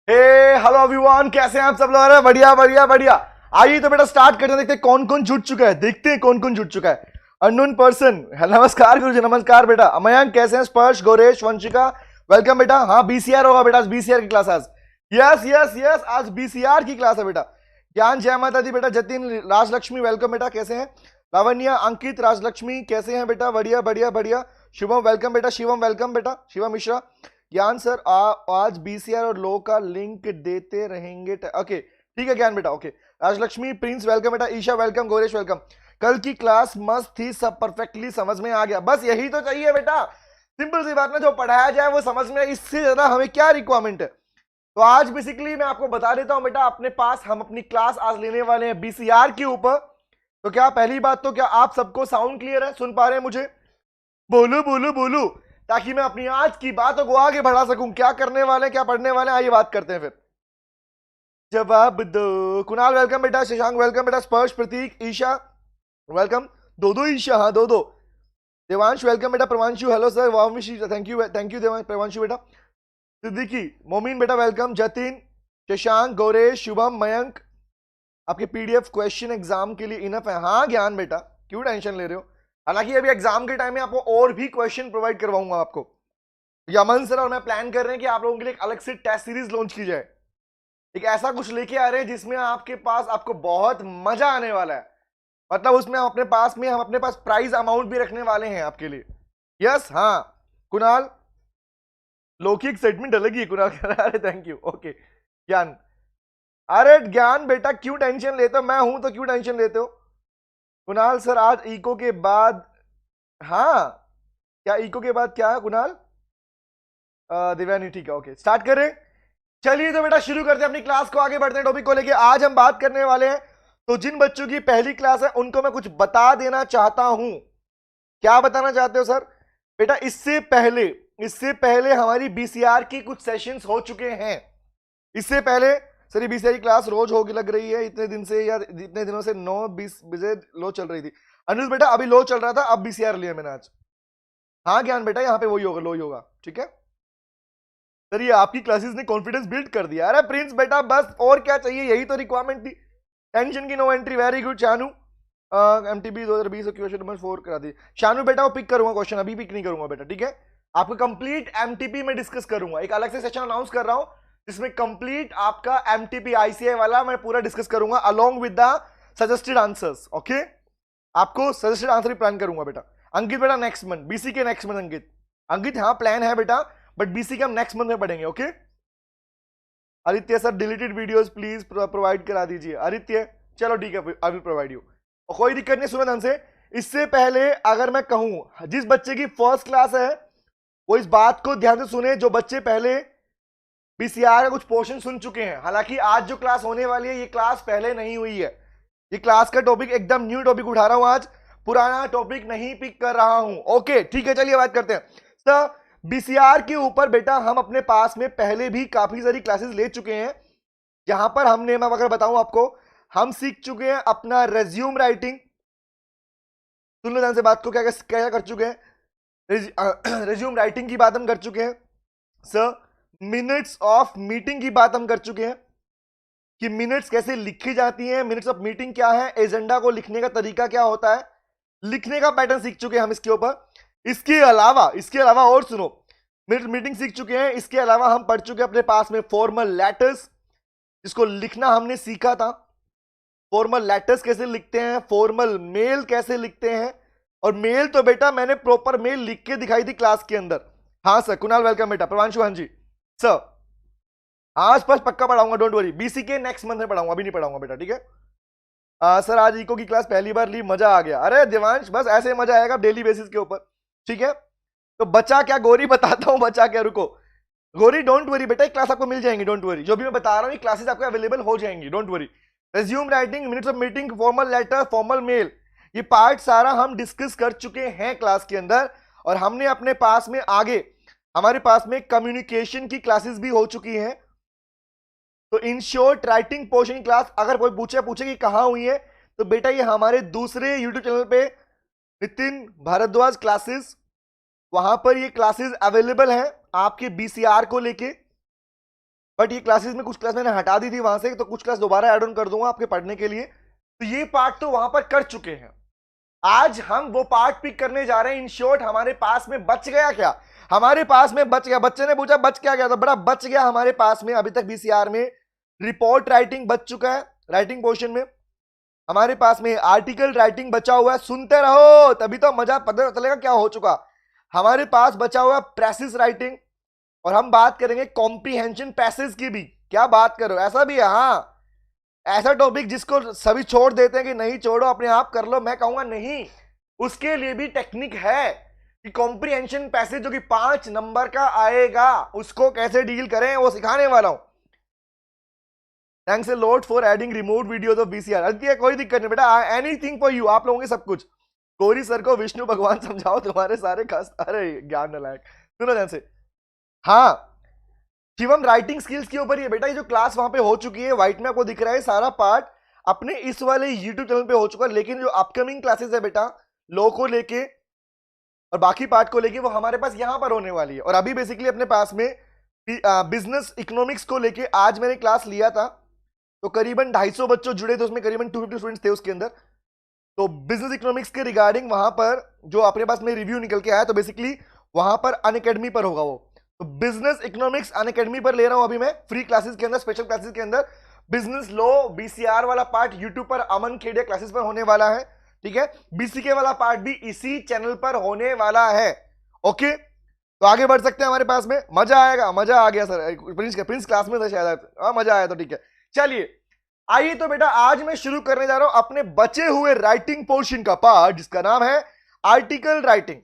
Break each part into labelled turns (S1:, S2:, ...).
S1: हे hello everyone, कैसे हैं आप सब लोग? अरे बढ़िया बढ़िया बढ़िया। आइए तो बेटा स्टार्ट करते हैं, देखते हैं कौन कौन जुट चुका है, देखते हैं कौन कौन जुट चुका है। अननोन पर्सन, नमस्कार गुरुजी, नमस्कार बेटा। मयंक कैसे हैं? स्पर्श, गौरेश, वंशिका, वेलकम बेटा। हाँ बीसीआर होगा बेटा, बीसीआर की क्लास आज। यस यस यस, आज बीसीआर की क्लास है बेटा। ज्ञान, जय माता दी बेटा। जतिन, राजलक्ष्मी वेलकम बेटा, कैसे हैं? लावण्या, अंकित, राजलक्ष्मी कैसे हैं बेटा? बढ़िया बढ़िया बढ़िया। शुभम वेलकम बेटा, शिवम वेलकम बेटा, शिवम मिश्रा। ज्ञान सर आज बीसीआर और लो का लिंक देते रहेंगे। ओके ठीक है ज्ञान बेटा, ओके। राजलक्ष्मी, प्रिंस वेलकम बेटा, ईशा वेलकम, गौरेश वेलकम। कल की क्लास मस्त थी, सब परफेक्टली समझ में आ गया। बस यही तो चाहिए बेटा, सिंपल सी बात ना, जो पढ़ाया जाए वो समझ में, इससे ज्यादा हमें क्या रिक्वायरमेंट है। तो आज बेसिकली मैं आपको बता देता हूं बेटा, अपने पास हम अपनी क्लास आज लेने वाले हैं बीसीआर के ऊपर। तो क्या पहली बात तो क्या आप सबको साउंड क्लियर है, सुन पा रहे हैं मुझे? बोलू बोलू बोलू, ताकि मैं अपनी आज की बातों को आगे बढ़ा सकूं। क्या करने वाले, क्या पढ़ने वाले, आइए बात करते हैं फिर। जवाब दो। कुणाल वेलकम बेटा, शशांक वेलकम बेटा, स्पर्श, प्रतीक, ईशा वेलकम। दो दो ईशा, हाँ दो दो। देवांश वेलकम बेटा, Pravanshu hello sir, Vamshi thank you Devansh, Pravanshu बेटा। सिद्दीकी, मोमीन बेटा वेलकम, जतिन, शशांक, गौरेश, शुभम, मयंक। आपके पीडीएफ क्वेश्चन एग्जाम के लिए इनफ है? हाँ ज्ञान बेटा, क्यों टेंशन ले रहे हो? हालांकि अभी एग्जाम के टाइम में आपको और भी क्वेश्चन प्रोवाइड करवाऊंगा आपको। यमन सर और मैं प्लान कर रहे हैं कि आप लोगों के लिए एक अलग से टेस्ट सीरीज लॉन्च की जाए। एक ऐसा कुछ लेके आ रहे हैं जिसमें आपके पास आपको बहुत मजा आने वाला है। मतलब उसमें हम अपने पास प्राइज अमाउंट भी रखने वाले हैं आपके लिए। यस हाँ कुणाल, लौकिक एक्साइटमेंट अलग ही है कुणाल कह रहा है। अरे थैंक यू, ओके। ज्ञान, अरे ज्ञान बेटा क्यों टेंशन लेते हो, मैं हूं तो क्यों टेंशन लेते हो? कुणाल सर आज इको के बाद, हाँ क्या इको के बाद क्या है कुणाल? दिव्यानी ठीक है, ओके स्टार्ट करें। चलिए तो बेटा शुरू करते हैं अपनी क्लास को, आगे बढ़ते हैं टॉपिक को लेके। आज हम बात करने वाले हैं, तो जिन बच्चों की पहली क्लास है उनको मैं कुछ बता देना चाहता हूं। क्या बताना चाहते हो सर? बेटा इससे पहले हमारी बीसीआर की कुछ सेशंस हो चुके हैं। इससे पहले सर ये बीसीआर की क्लास रोज होगी लग रही है इतने दिन से, या इतने दिनों से 9-20 बजे लो चल रही थी। अनुज बेटा अभी लो चल रहा था, अब बीसीआर लिया मैंने आज। हाँ ज्ञान बेटा यहाँ पे वही होगा, लो ही होगा, ठीक है सर। ये आपकी क्लासेस ने कॉन्फिडेंस बिल्ड कर दिया। अरे प्रिंस बेटा बस और क्या चाहिए, यही तो रिक्वायरमेंट थी। टेंशन की no entry, very good. Shanu, MTB 2020 question number 4 करा दी। शानू बेटा वो पिक करूंगा क्वेश्चन, अभी पिक नहीं करूंगा बेटा, ठीक है। आपको कंप्लीट एमटीपी में डिस्कस करूंगा, एक अलग से सेशन अनाउंस कर रहा हूं जिसमें कंप्लीट आपका एमटीपी आईसीआई वाला मैं पूरा डिस्कस करूंगा along with the suggested answers. Okay, आपको सजेस्टेड आंसर ही प्लान करूंगा बेटा। अंकित बेटा नेक्स्ट मंथ, बीसी के नेक्स्ट मंथ। अंकित हाँ प्लान है बेटा, बट बीसी के हम नेक्स्ट मंथ में पढ़ेंगे। Okay Aditya sir deleted videos please provide करा दीजिए। आदित्य चलो ठीक है, आई विल प्रोवाइड यू, और कोई दिक्कत नहीं। सुनो ध्यान से, इससे पहले अगर मैं कहूं जिस बच्चे की फर्स्ट क्लास है वो इस बात को ध्यान से सुने, जो बच्चे पहले बीसीआर का कुछ पोर्शन सुन चुके हैं। हालांकि आज जो क्लास होने वाली है ये क्लास पहले नहीं हुई है, ये क्लास का टॉपिक एकदम न्यू टॉपिक उठा रहा हूं आज, पुराना टॉपिक नहीं पिक कर रहा हूं। ओके ठीक है, चलिए बात करते हैं। सर बीसीआर के ऊपर बेटा हम अपने पास में पहले भी काफी सारी क्लासेस ले चुके हैं, जहां पर हमने, मैं अगर बताऊं आपको, हम सीख चुके हैं अपना रेज्यूम राइटिंग। सुन लो ध्यान से बात को, क्या क्या कर चुके हैं। रेज्यूम राइटिंग की बात हम कर चुके हैं सर। मिनट्स ऑफ मीटिंग की बात हम कर चुके हैं कि मिनट्स कैसे लिखी जाती हैं, मिनट्स ऑफ मीटिंग क्या है, एजेंडा को लिखने का तरीका क्या होता है, लिखने का पैटर्न सीख चुके हैं हम इसके ऊपर। इसके अलावा और सुनो, मिनट मीटिंग सीख चुके हैं। इसके अलावा हम पढ़ चुके हैं अपने पास में फॉर्मल लेटर्स, जिसको लिखना हमने सीखा था। फॉर्मल लेटर्स कैसे लिखते हैं, फॉर्मल मेल कैसे लिखते हैं, और मेल तो बेटा मैंने प्रॉपर मेल लिख के दिखाई थी क्लास के अंदर। हाँ सर, कुणाल वेलकम बेटा, प्रवांशु हाँ जी सर, आज बस पक्का पढ़ाऊंगा, डोंट वरी। बीसी के नेक्स्ट मंथ में पढ़ाऊंगा, अभी नहीं पढ़ाऊंगा बेटा, ठीक है। सर आज इको की क्लास पहली बार ली, मजा आ गया। अरे देवांश बस ऐसे मजा आएगा डेली बेसिस के ऊपर, ठीक है। तो बचा क्या गौरी, बताता हूं बचा क्या, रुको गौरी डोंट वरी बेटा, क्लास आपको मिल जाएंगी, डोंट वरी। जो भी मैं बता रहा हूं ये क्लासेस आपको अवेलेबल हो जाएंगी, don't worry. Resume writing, minutes of meeting, formal letter, formal mail, ये पार्ट सारा हम डिस्कस कर चुके हैं क्लास के अंदर। और हमने अपने पास में आगे हमारे पास में कम्युनिकेशन की क्लासेस भी हो चुकी हैं। तो in short writing portion class अगर कोई पूछे कि कहां हुई है, तो बेटा ये हमारे दूसरे यूट्यूब चैनल पे नितिन भारद्वाज क्लासेस, वहां पर ये क्लासेस अवेलेबल हैं आपके बीसीआर को लेके। बट ये क्लासेस में कुछ क्लास मैंने हटा दी थी वहां से, तो कुछ क्लास दोबारा ऐड ऑन कर दूंगा आपके पढ़ने के लिए। तो ये पार्ट तो वहां पर कर चुके हैं, आज हम वो पार्ट पिक करने जा रहे हैं। इन शॉर्ट हमारे पास में बच गया क्या? हमारे पास में बच गया, बच्चे ने पूछा बच क्या गया, तो बड़ा बच गया हमारे पास में अभी तक बीसीआर में रिपोर्ट राइटिंग बच चुका है, राइटिंग पोर्शन में हमारे पास में आर्टिकल राइटिंग बचा हुआ है। सुनते रहो तभी तो मजा पता चलेगा क्या हो चुका। हमारे पास बचा हुआ प्रेसिस राइटिंग, और हम बात करेंगे कॉम्प्रीहेंशन पैसेज की भी। क्या बात करो, ऐसा भी है हाँ, ऐसा टॉपिक जिसको सभी छोड़ देते हैं कि नहीं छोड़ो अपने आप कर लो, मैं कहूंगा नहीं, उसके लिए भी टेक्निक है कि कॉम्प्रीहेंशन पैसेज जो कि 5 नंबर का आएगा उसको कैसे डील करें वो सिखाने वाला हूं। Thanks a lot for adding remote videos of BCR. Aditya कोई दिक्कत नहीं बेटा, एनीथिंग फॉर यू, आप लोगों के सब कुछ। गौरी सर को विष्णु भगवान समझाओ, तुम्हारे सारे कष्ट, अरे ज्ञान नलायक, सुनो ध्यान से। हाँ शिवम, राइटिंग स्किल्स के ऊपर ये बेटा, ये जो क्लास वहां पे हो चुकी है व्हाइट में आपको दिख रहा है, सारा पार्ट अपने इस वाले यूट्यूब चैनल पे हो चुका है। लेकिन जो अपकमिंग क्लासेस है बेटा लो को लेके और बाकी पार्ट को लेके, वो हमारे पास यहां पर होने वाली है। और अभी बेसिकली अपने पास में बिजनेस इकोनॉमिक्स को लेके आज मैंने क्लास लिया था, तो करीबन 250 बच्चों जुड़े थे उसमें, करीबन 250 स्टूडेंट्स थे उसके अंदर। तो बिजनेस इकोनॉमिक्स के रिगार्डिंग वहां पर जो अपने पास में रिव्यू निकल के आया, तो बेसिकली वहां पर अनअकैडमी पर होगा वो। तो बिजनेस इकोनॉमिक्स अनअकैडमी पर ले रहा हूं अभी मैं, फ्री क्लासेस के अंदर, स्पेशल क्लासेस के अंदर। बिजनेस लॉ बीसीआर वाला पार्ट यूट्यूब पर अमन खेड़िया क्लासेस पर होने वाला है, ठीक है। बीसीके वाला पार्ट भी इसी चैनल पर होने वाला है, ओके। तो आगे बढ़ सकते हैं, हमारे पास में मजा आएगा, मजा आ गया सर, प्रिंस क्लास में था शायद, मजा आया तो ठीक है। चलिए आइए तो बेटा आज मैं शुरू करने जा रहा हूं अपने बचे हुए राइटिंग पोर्शन का पार्ट, जिसका नाम है article writing.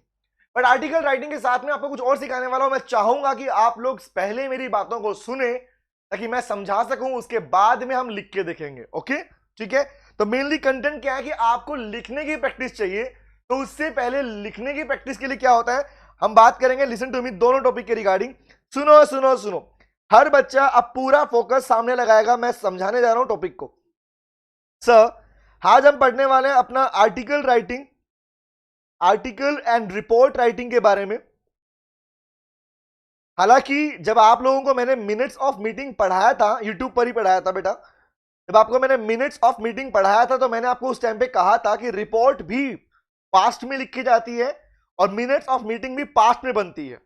S1: But article writing के साथ में आपको कुछ और सिखाने वाला हूं। मैं चाहूंगा कि आप लोग पहले मेरी बातों को सुने ताकि मैं समझा सकूं, उसके बाद में हम लिख के देखेंगे, ओके ठीक है। तो मेनली कंटेंट क्या है कि आपको लिखने की प्रैक्टिस चाहिए, तो उससे पहले लिखने की प्रैक्टिस के लिए क्या होता है हम बात करेंगे, लिसन टू मी, दोनों टॉपिक के रिगार्डिंग। सुनो सुनो सुनो, हर बच्चा अब पूरा फोकस सामने लगाएगा, मैं समझाने जा रहा हूं टॉपिक को। सर आज हम पढ़ने वाले हैं अपना article writing, article and report writing के बारे में। हालांकि जब आप लोगों को मैंने मिनट्स ऑफ मीटिंग पढ़ाया था, यूट्यूब पर ही पढ़ाया था बेटा, जब आपको मैंने मिनट्स ऑफ मीटिंग पढ़ाया था तो मैंने आपको उस टाइम पे कहा था कि रिपोर्ट भी पास्ट में लिखी जाती है और मिनट्स ऑफ मीटिंग भी पास्ट में बनती है।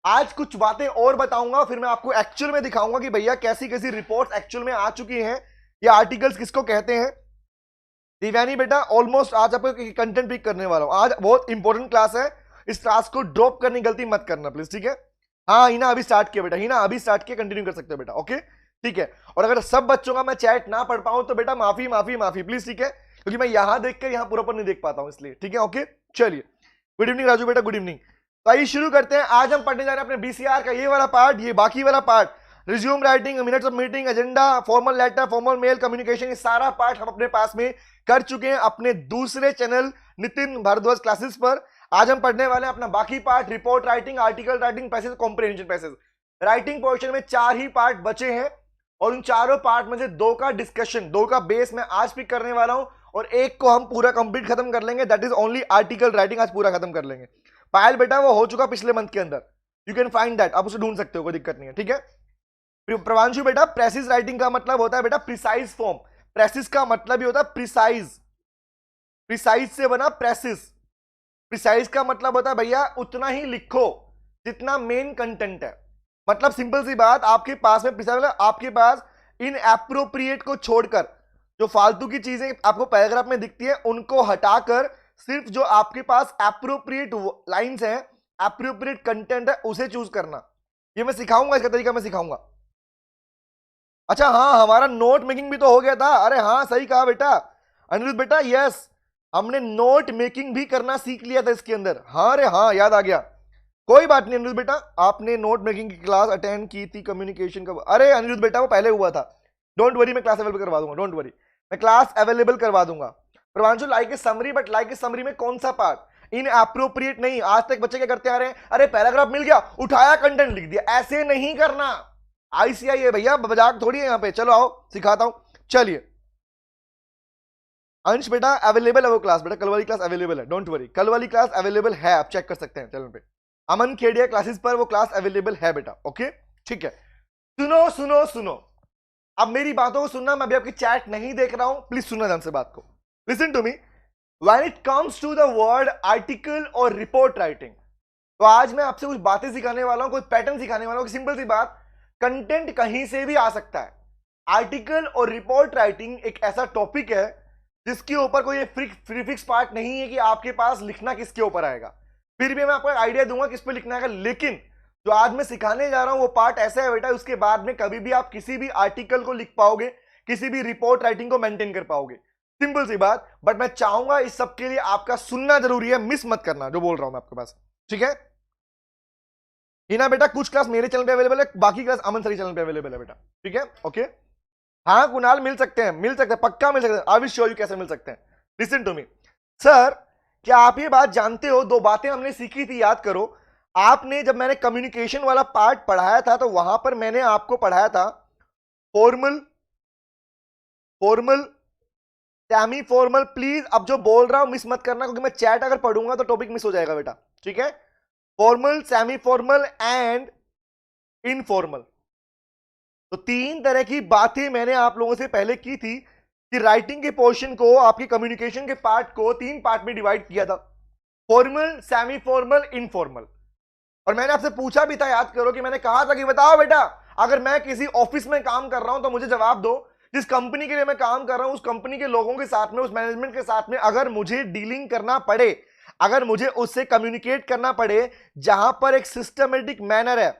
S1: आज कुछ बातें और बताऊंगा, फिर मैं आपको एक्चुअल में दिखाऊंगा कि भैया कैसी कैसी रिपोर्ट्स एक्चुअल में आ चुकी हैं, या आर्टिकल्स किसको कहते हैं। दिव्यानी बेटा ऑलमोस्ट आज आपको कंटेंट पिक करने वाला हूं, आज बहुत इंपॉर्टेंट क्लास है, इस क्लास को ड्रॉप करने की गलती मत करना प्लीज, ठीक है। हाँ हिना अभी स्टार्ट किया बेटा, हिना अभी स्टार्ट किया, कंटिन्यू कर सकते हो बेटा, ओके ठीक है। और अगर सब बच्चों का मैं चैट ना पढ़ पाऊं तो बेटा माफी माफी माफी प्लीज, ठीक है, क्योंकि मैं यहां देख कर यहां पूरा नहीं देख पाता हूं, इसलिए ठीक है, ओके। चलिए गुड इवनिंग राजू बेटा, गुड इवनिंग। तो आइए शुरू करते हैं। आज हम पढ़ने जा रहे हैं अपने बीसीआर का ये वाला पार्ट, ये बाकी वाला part, resume writing, minutes of meeting, agenda, formal letter, formal mail, communication, ये सारा पार्ट हम अपने पास में कर चुके हैं अपने दूसरे चैनल नितिन भारद्वाज क्लासेस पर। आज हम पढ़ने वाले हैं अपना बाकी part, report writing, article writing, passage, comprehension passage. Writing portion में 4 ही पार्ट बचे हैं और उन चारों पार्ट में से 2 का डिस्कशन, 2 का बेस मैं आज पिक करने वाला हूं और एक को हम पूरा कंप्लीट खत्म कर लेंगे, that is only article writing, आज पूरा खत्म कर लेंगे। पायल बेटा वो हो चुका पिछले मंथ के अंदर, यू कैन फाइंड दैट, आप उसे ढूंढ सकते हो, कोई दिक्कत नहीं है, ठीक है। प्रवांशु बेटा प्रेसिस राइटिंग का मतलब होता है बेटा प्रिसाइज फॉर्म, प्रेसिस का मतलब ही होता है प्रिसाइज, प्रिसाइज से बना प्रेसिस, प्रिसाइज का मतलब होता है भैया उतना ही लिखो जितना मेन कंटेंट है। मतलब सिंपल सी बात, आपके पास में प्रिसाइज मतलब आपके पास इन एप्रोप्रिएट को छोड़कर जो फालतू की चीजें आपको पैराग्राफ में दिखती है उनको हटाकर सिर्फ जो आपके पास एप्रोप्रिएट लाइंस हैं, एप्रोप्रिएट कंटेंट है, उसे चूज करना। ये मैं सिखाऊंगा, इसका तरीका मैं सिखाऊंगा। अच्छा हाँ हमारा नोट मेकिंग भी तो हो गया था, अरे हाँ सही कहा बेटा अनिरुद्ध बेटा, यस हमने नोट मेकिंग भी करना सीख लिया था इसके अंदर, हाँ अरे हाँ याद आ गया। कोई बात नहीं अनिरुद्ध बेटा, आपने नोट मेकिंग की क्लास अटेंड की थी, कम्युनिकेशन का, अरे अनिरुद्ध बेटा वो पहले हुआ था, डोंट वरी मैं क्लास अवेलेबल करवा दूंगा, डोंट वरी मैं क्लास अवेलेबल करवा दूंगा। Pravanshu like a summary, but like a summary में कौन सा पार्ट, इन एप्रोप्रिएट नहीं। आज तक बच्चे क्या करते आ रहे हैं, अरे पैराग्राफ मिल गया उठाया कंटेंट लिख दिया, ऐसे नहीं करना, आईसीआई है भैया, मजाक थोड़ी है यहाँ पे, चलो आओ सिखाता हूं। चलिए अंश बेटा अवेलेबल है वो क्लास, बेटा कल वाली क्लास अवेलेबल है, डोंट वरी, कल वाली क्लास अवेलेबल है, आप चेक कर सकते हैं चैनल पे, अमन खेड़िया क्लासेस पर वो क्लास अवेलेबल है बेटा, ओके ठीक है। सुनो सुनो सुनो, अब मेरी बातों को सुनना, मैं अभी आपकी चैट नहीं देख रहा हूं, प्लीज सुनना ध्यान से बात को, listen to me. When it comes to the word article और रिपोर्ट राइटिंग, तो आज मैं आपसे कुछ बातें सिखाने वाला हूं, कोई पैटर्न सिखाने वाला हूं। सिंपल सी बात, कंटेंट कहीं से भी आ सकता है। आर्टिकल और रिपोर्ट राइटिंग एक ऐसा टॉपिक है जिसके ऊपर कोई प्रीफिक्स पार्ट नहीं है कि आपके पास लिखना किसके ऊपर आएगा। फिर भी मैं आपको आइडिया दूंगा किस पे लिखना है, लेकिन जो आज मैं सिखाने जा रहा हूं वो पार्ट ऐसा है बेटा, उसके बाद में कभी भी आप किसी भी आर्टिकल को लिख पाओगे, किसी भी रिपोर्ट राइटिंग को मेंटेन कर पाओगे। सिंपल सी बात, बट मैं चाहूंगा इस सब के लिए आपका सुनना जरूरी है, मिस मत करना जो बोल रहा हूं मैं आपके पास, ठीक है। हिना बेटा कुछ क्लास मेरे चैनल पे अवेलेबल है, बाकी क्लास अमन सरी चैनल पे अवेलेबल है बेटा, ठीक है, ओके। हाँ कुणाल मिल सकते हैं, मिल सकते हैं, पक्का मिल सकते हैं। आई विल शो यू कैसे मिल सकते हैं। लिसन टू मी सर, क्या आप ये बात जानते हो, दो बातें हमने सीखी थी, याद करो। आपने जब मैंने कम्युनिकेशन वाला पार्ट पढ़ाया था तो वहां पर मैंने आपको पढ़ाया था formal, formal, semi formal. Please अब जो बोल रहा हूं मिस मत करना, क्योंकि मैं चैट अगर पढ़ूंगा तो टॉपिक मिस हो जाएगा बेटा, ठीक है। Formal, semi formal and informal. तो तीन तरह की बातें मैंने आप लोगों से पहले की थी कि राइटिंग के पोर्शन को, आपके कम्युनिकेशन के पार्ट को तीन पार्ट में डिवाइड किया था, फॉर्मल, सेमी फॉर्मल, इनफॉर्मल। और मैंने आपसे पूछा भी था, याद करो, कि मैंने कहा था कि बताओ बेटा, अगर मैं किसी ऑफिस में काम कर रहा हूं तो मुझे जवाब दो, जिस कंपनी के लिए मैं काम कर रहा हूं उस कंपनी के लोगों के साथ में, उस मैनेजमेंट के साथ में अगर मुझे डीलिंग करना पड़े, अगर मुझे उससे कम्युनिकेट करना पड़े जहां पर एक सिस्टमेटिक मैनर है,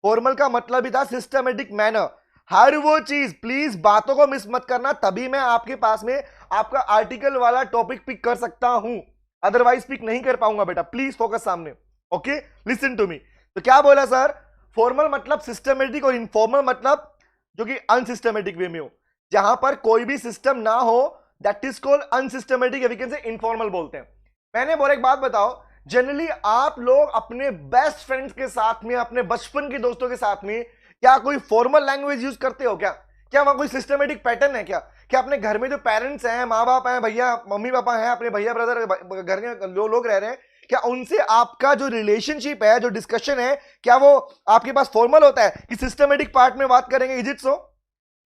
S1: फॉर्मल का मतलब ही था सिस्टमेटिक मैनर, हर वो चीज, प्लीज बातों को मिस मत करना, तभी मैं आपके पास में आपका आर्टिकल वाला टॉपिक पिक कर सकता हूं, अदरवाइज पिक नहीं कर पाऊंगा बेटा, प्लीज फोकस सामने, ओके। Listen to me. तो क्या बोला सर, फॉर्मल मतलब सिस्टमेटिक और इनफॉर्मल मतलब जो कि अनसिस्टमेटिक वे में हो, जहां पर कोई भी सिस्टम ना हो, दैट इज कॉल्ड अनसिस्टमेटिक, या वी कैन से इनफॉर्मल बोलते हैं। मैंने बोला एक बात बताओ, जनरली आप लोग अपने बेस्ट फ्रेंड्स के साथ में, अपने बचपन के दोस्तों के साथ में क्या कोई फॉर्मल लैंग्वेज यूज करते हो क्या? क्या वहां कोई सिस्टमेटिक पैटर्न है क्या? क्या अपने घर में जो पेरेंट्स हैं, माँ बाप हैं, भैया मम्मी पापा हैं, अपने भैया ब्रदर घर के जो लोग रह रहे हैं, क्या उनसे आपका जो रिलेशनशिप है, जो डिस्कशन है, क्या वो आपके पास फॉर्मल होता है कि सिस्टमेटिक पार्ट में बात करेंगे? Is it so?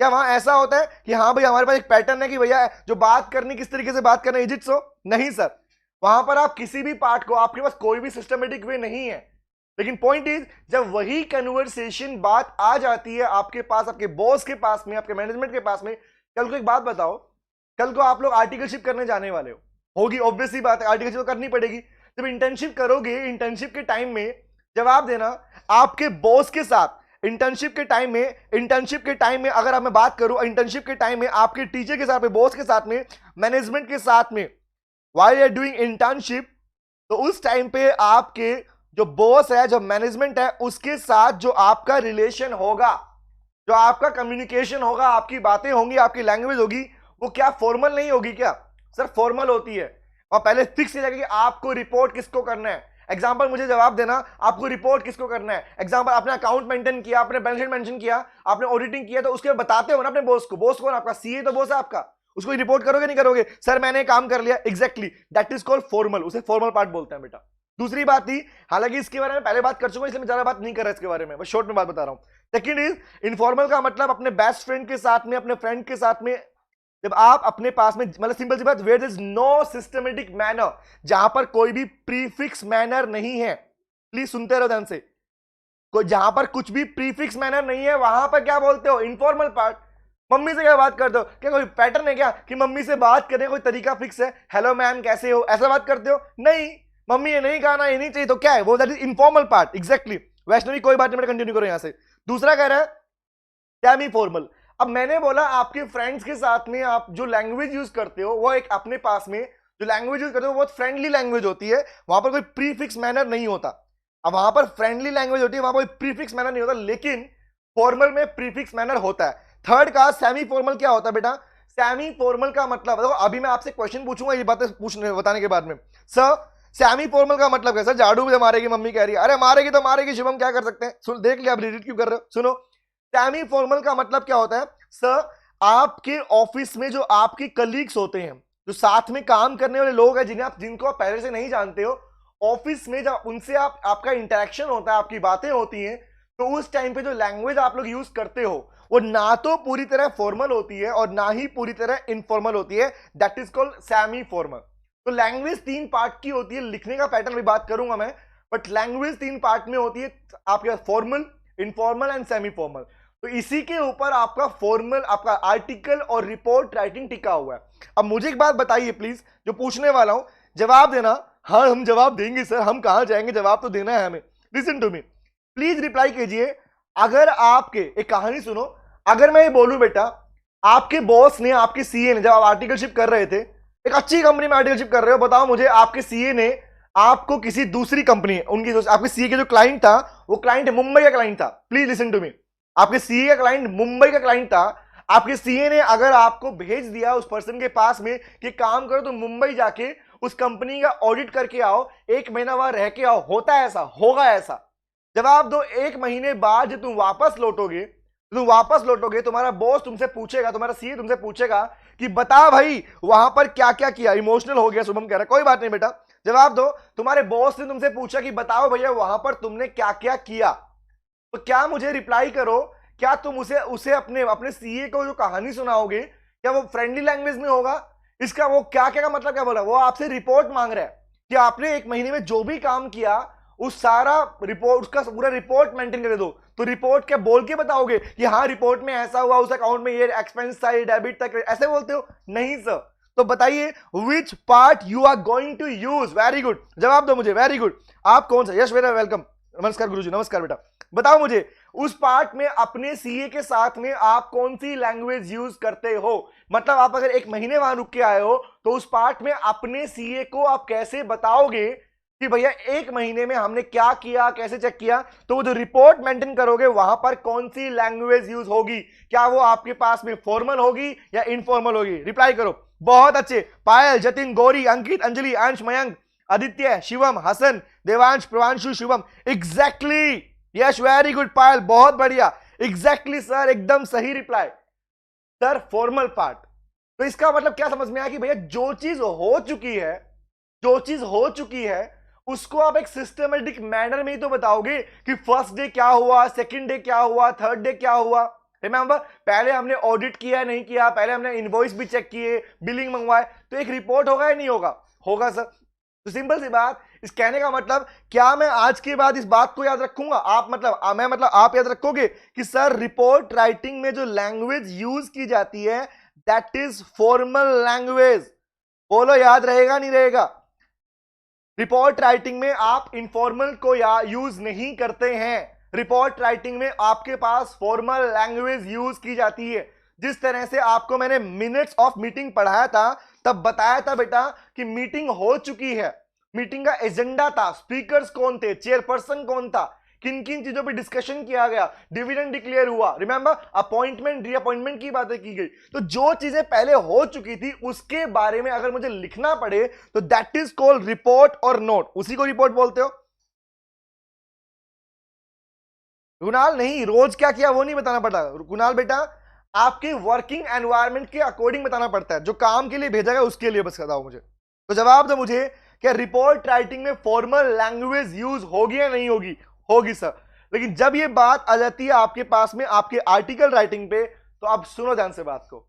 S1: क्या वहां ऐसा होता है कि हाँ भाई हमारे पास एक पैटर्न है कि भैया जो बात करनी किस तरीके से बात करना? Is it so? नहीं सर, वहां पर आप किसी भी पार्ट को, आपके पास कोई भी सिस्टमेटिक वे नहीं है। लेकिन पॉइंट इज, जब वही कन्वर्सेशन बात आ जाती है आपके पास, आपके बॉस के पास में, आपके मैनेजमेंट के पास में, कल को एक बात बताओ, कल को आप लोग आर्टिकलशिप करने जाने वाले हो, होगी ऑब्वियस ही बात है, आर्टिकलशिप करनी पड़ेगी। जब इंटर्नशिप करोगे, इंटर्नशिप के टाइम में जवाब देना आपके बॉस के साथ, इंटर्नशिप के टाइम में, इंटर्नशिप के टाइम में अगर मैं बात करूं, इंटर्नशिप के टाइम में आपके टीचर के साथ में, बॉस के साथ में, मैनेजमेंट के साथ में, while you are doing internship, तो उस टाइम पे आपके जो बॉस है, जो मैनेजमेंट है, उसके साथ जो आपका रिलेशन होगा, जो आपका कम्युनिकेशन होगा, आपकी बातें होंगी, आपकी लैंग्वेज होगी, वो क्या फॉर्मल नहीं होगी क्या? सर फॉर्मल होती है। और पहले फिक्स हो जाएगा कि आपको रिपोर्ट किसको करना है। एग्जांपल मुझे जवाब देना, आपको रिपोर्ट किसको करना है? एग्जांपल, आपने अकाउंट मेंटेन किया, आपने बैलेंस शीट मेंशन किया, आपने ऑडिटिंग किया, तो उसके बताते हो ना अपने बॉस को। बॉस कौन? आपका सीए तो बॉस है आपका, उसको रिपोर्ट करोगे नहीं करोगे? सर मैंने काम कर लिया, exactly, that is called formal, उसे फॉर्मल पार्ट बोलते हैं बेटा। दूसरी बात थी, हालांकि इसके बारे में पहले बात कर चुका हूं, इसलिए मैं ज्यादा बात नहीं कर रहा इसके बारे में, बस शॉर्ट में बात बता रहा हूं। सेकंड इज, इनफॉर्मल का मतलब अपने बेस्ट फ्रेंड के साथ में, अपने फ्रेंड के साथ में, जब आप अपने पास में, मतलब सिंपल सी बात, where is no systematic manner, जहां पर कोई भी प्रीफिक्स मैनर नहीं है, प्लीज सुनते रहो ध्यान से, कोई जहां पर कुछ भी प्रीफिक्स मैनर नहीं है, वहां पर क्या बोलते हो? Informal part. मम्मी से क्या बात करते हो? क्या कोई पैटर्न है क्या कि मम्मी से बात करने कोई तरीका फिक्स है? हेलो मैम कैसे हो, ऐसा बात करते हो? नहीं, मम्मी ये नहीं खाना, ये नहीं चाहिए, तो क्या है वो? That is informal part, exactly. Vaishnavi कोई बात नहीं, मैं कंटिन्यू करो यहां से। दूसरा कह रहा है सेमी फॉर्मल। अब मैंने बोला आपके फ्रेंड्स के साथ में आप जो लैंग्वेज यूज करते हो, वो एक अपने पास में जो लैंग्वेज यूज करते हो बहुत फ्रेंडली लैंग्वेज होती है, वहां पर कोई प्रीफिक्स मैनर नहीं होता। अब वहां पर फ्रेंडली लैंग्वेज होती है, वहां कोई प्रीफिक्स मैनर नहीं होता, लेकिन फॉर्मल में प्रीफिक्स मैनर होता है। थर्ड का सेमी फॉर्मल क्या होता है बेटा? सेमी फॉर्मल का मतलब, देखो अभी मैं आपसे क्वेश्चन पूछूंगा, ये बातें पूछने बताने के बाद में, सर सेमी फॉर्मल का मतलब क्या? सर झाड़ू मुझे मारेगी मम्मी कह रही है। अरे मारेगी तो मारेगी शिवम, क्या कर सकते हैं? सुन, देख लिया, आप रीड क्यों कर रहे हो? सुनो, सेमी फॉर्मल का मतलब क्या होता है? सर आपके ऑफिस में जो आपके कलीग्स होते हैं, जो साथ में काम करने वाले लोग हैं, जिनको आप पहले से नहीं जानते हो, ऑफिस में जब उनसे आपका इंटरेक्शन होता है, आपकी बातें होती हैं, तो उस टाइम पे जो लैंग्वेज आप लोग यूज करते हो वो ना तो पूरी तरह फॉर्मल होती है और ना ही पूरी तरह इनफॉर्मल होती है, that is called semi formal. तो लैंग्वेज 3 पार्ट की होती है, लिखने का पैटर्न भी बात करूंगा मैं, बट लैंग्वेज 3 पार्ट में होती है आपके formal, informal and semi formal. तो इसी के ऊपर आपका फॉर्मल, आपका आर्टिकल और रिपोर्ट राइटिंग टिका हुआ है। अब मुझे एक बात बताइए प्लीज, जो पूछने वाला हूं जवाब देना। हाँ हम जवाब देंगे सर, हम कहां जाएंगे, जवाब तो देना है हमें। Listen to me, please reply कीजिए। अगर आपके, एक कहानी सुनो, अगर मैं ये बोलूं बेटा आपके बॉस ने, आपके सीए ने, जब आप आर्टिकलशिप कर रहे थे, एक अच्छी कंपनी में आर्टिकलशिप कर रहे हो, बताओ मुझे आपके सीए ने आपको किसी दूसरी कंपनी, उनकी आपके सीए के जो क्लाइंट था वो क्लाइंट मुंबई का क्लाइंट था, प्लीज लिसन टू मी, आपके सीए का क्लाइंट मुंबई का क्लाइंट था। आपके सीए ने अगर आपको भेज दिया उस पर्सन के पास में कि काम करो तो मुंबई जाके उस कंपनी का ऑडिट करके आओ, 1 महीना वहां रह के आओ, होता है ऐसा, होगा ऐसा? जवाब दो। 1 महीने बाद जब तुम वापस लौटोगे तुम्हारा बॉस तुमसे पूछेगा, तुम्हारा सीए तुमसे पूछेगा कि बता भाई वहां पर क्या क्या किया। इमोशनल हो गया शुभम कह रहा है, कोई बात नहीं बेटा, जवाब दो। तुम्हारे बॉस ने तुमसे पूछा कि बताओ भैया वहां पर तुमने क्या क्या किया, तो क्या मुझे रिप्लाई करो, क्या तुम उसे अपने सीए को जो कहानी सुनाओगे, क्या वो फ्रेंडली लैंग्वेज में होगा? इसका वो क्या क्या का मतलब क्या बोला, वो आपसे रिपोर्ट मांग रहा है कि आपने 1 महीने में जो भी काम किया उस सारा रिपोर्ट, उसका पूरा रिपोर्ट मेंटेन कर दो। तो रिपोर्ट क्या बोल के बताओगे कि हाँ रिपोर्ट में ऐसा हुआ, उस अकाउंट में ये एक्सपेंस था, ये डेबिट तक, ऐसे बोलते हो? नहीं सर। तो बताइए which part you are going to use. Very good, जवाब दो मुझे, वेरी गुड। आप कौन सा? यश वेरा वेलकम, नमस्कार गुरुजी, नमस्कार बेटा। बताओ मुझे उस पार्ट में अपने सीए के साथ में आप कौन सी लैंग्वेज यूज करते हो? मतलब आप अगर 1 महीने वहां रुक के आए हो तो उस पार्ट में अपने सीए को आप कैसे बताओगे कि भैया 1 महीने में हमने क्या किया, कैसे चेक किया? तो वो जो रिपोर्ट मेंटेन करोगे वहां पर कौन सी लैंग्वेज यूज होगी? क्या वो आपके पास में फॉर्मल होगी या इनफॉर्मल होगी? रिप्लाई करो। बहुत अच्छे, पायल, Jatin, Gauri, Ankit, Anjali, Ansh, Mayank, Aditya, Shivam, Hasan, Devansh, Pravanshu, Shubham, exactly, yes very good Payal, बहुत बढ़िया, एग्जैक्टली सर, एकदम सही रिप्लाई सर, फॉर्मल पार्ट। तो इसका मतलब क्या समझ में आया कि भैया जो चीज हो चुकी है उसको आप एक सिस्टमेटिक मैनर में ही तो बताओगे कि फर्स्ट डे क्या हुआ, सेकंड डे क्या हुआ, थर्ड डे क्या हुआ। रिमेंबर, पहले हमने ऑडिट किया नहीं किया, पहले हमने इनवॉइस भी चेक किए, बिलिंग मंगवाए, तो एक रिपोर्ट होगा या नहीं होगा? होगा सर। तो सिंपल सी बात, इस कहने का मतलब क्या मैं आज के बाद इस बात को याद रखूंगा? आप याद रखोगे कि सर रिपोर्ट राइटिंग में जो लैंग्वेज यूज की जाती है दैट इज फॉर्मल लैंग्वेज। बोलो याद रहेगा नहीं रहेगा? रिपोर्ट राइटिंग में आप इनफॉर्मल को यूज नहीं करते हैं। रिपोर्ट राइटिंग में आपके पास फॉर्मल लैंग्वेज यूज की जाती है। जिस तरह से आपको मैंने मिनट्स ऑफ मीटिंग पढ़ाया था तब बताया था बेटा कि मीटिंग हो चुकी है, मीटिंग का एजेंडा था, स्पीकर्स कौन थे, चेयरपर्सन कौन था, किन किन चीजों पे डिस्कशन किया गया, डिविडेंड डिक्लेयर हुआ, रिमेंबर अपॉइंटमेंट रीअपॉइंटमेंट की बातें की गई। तो जो चीजें पहले हो चुकी थी उसके बारे में अगर मुझे लिखना पड़े तो दैट इज कॉल्ड रिपोर्ट और नोट, उसी को रिपोर्ट बोलते हो। कुणाल नहीं, रोज क्या किया वो नहीं बताना पड़ता कुणाल बेटा, आपके वर्किंग एनवायरनमेंट के अकॉर्डिंग बताना पड़ता है, जो काम के लिए भेजा गया उसके लिए बस बताओ मुझे। तो जवाब दो मुझे, क्या रिपोर्ट राइटिंग में फॉर्मल लैंग्वेज यूज होगी या नहीं होगी? होगी सर। लेकिन जब ये बात आ जाती है आपके पास में आपके आर्टिकल राइटिंग पे, तो आप सुनो ध्यान से बात को।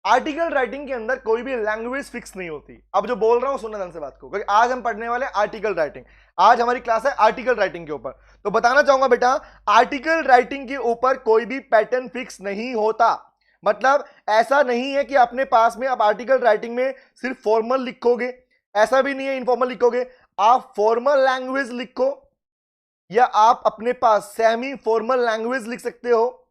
S1: आर्टिकल राइटिंग के अंदर कोई भी लैंग्वेज फिक्स नहीं होती। अब जो बोल रहा हूं सुनना ध्यान से बात को, क्योंकि आज हम पढ़ने वाले आर्टिकल राइटिंग, आज हमारी क्लास है आर्टिकल राइटिंग के ऊपर। तो बताना चाहूंगा बेटा, आर्टिकल राइटिंग के ऊपर कोई भी पैटर्न फिक्स नहीं होता। मतलब ऐसा नहीं है कि अपने पास में आप आर्टिकल राइटिंग में सिर्फ फॉर्मल लिखोगे, ऐसा भी नहीं है इनफॉर्मल लिखोगे। आप फॉर्मल लैंग्वेज लिखो या आप अपने पास सेमी फॉर्मल लैंग्वेज लिख सकते हो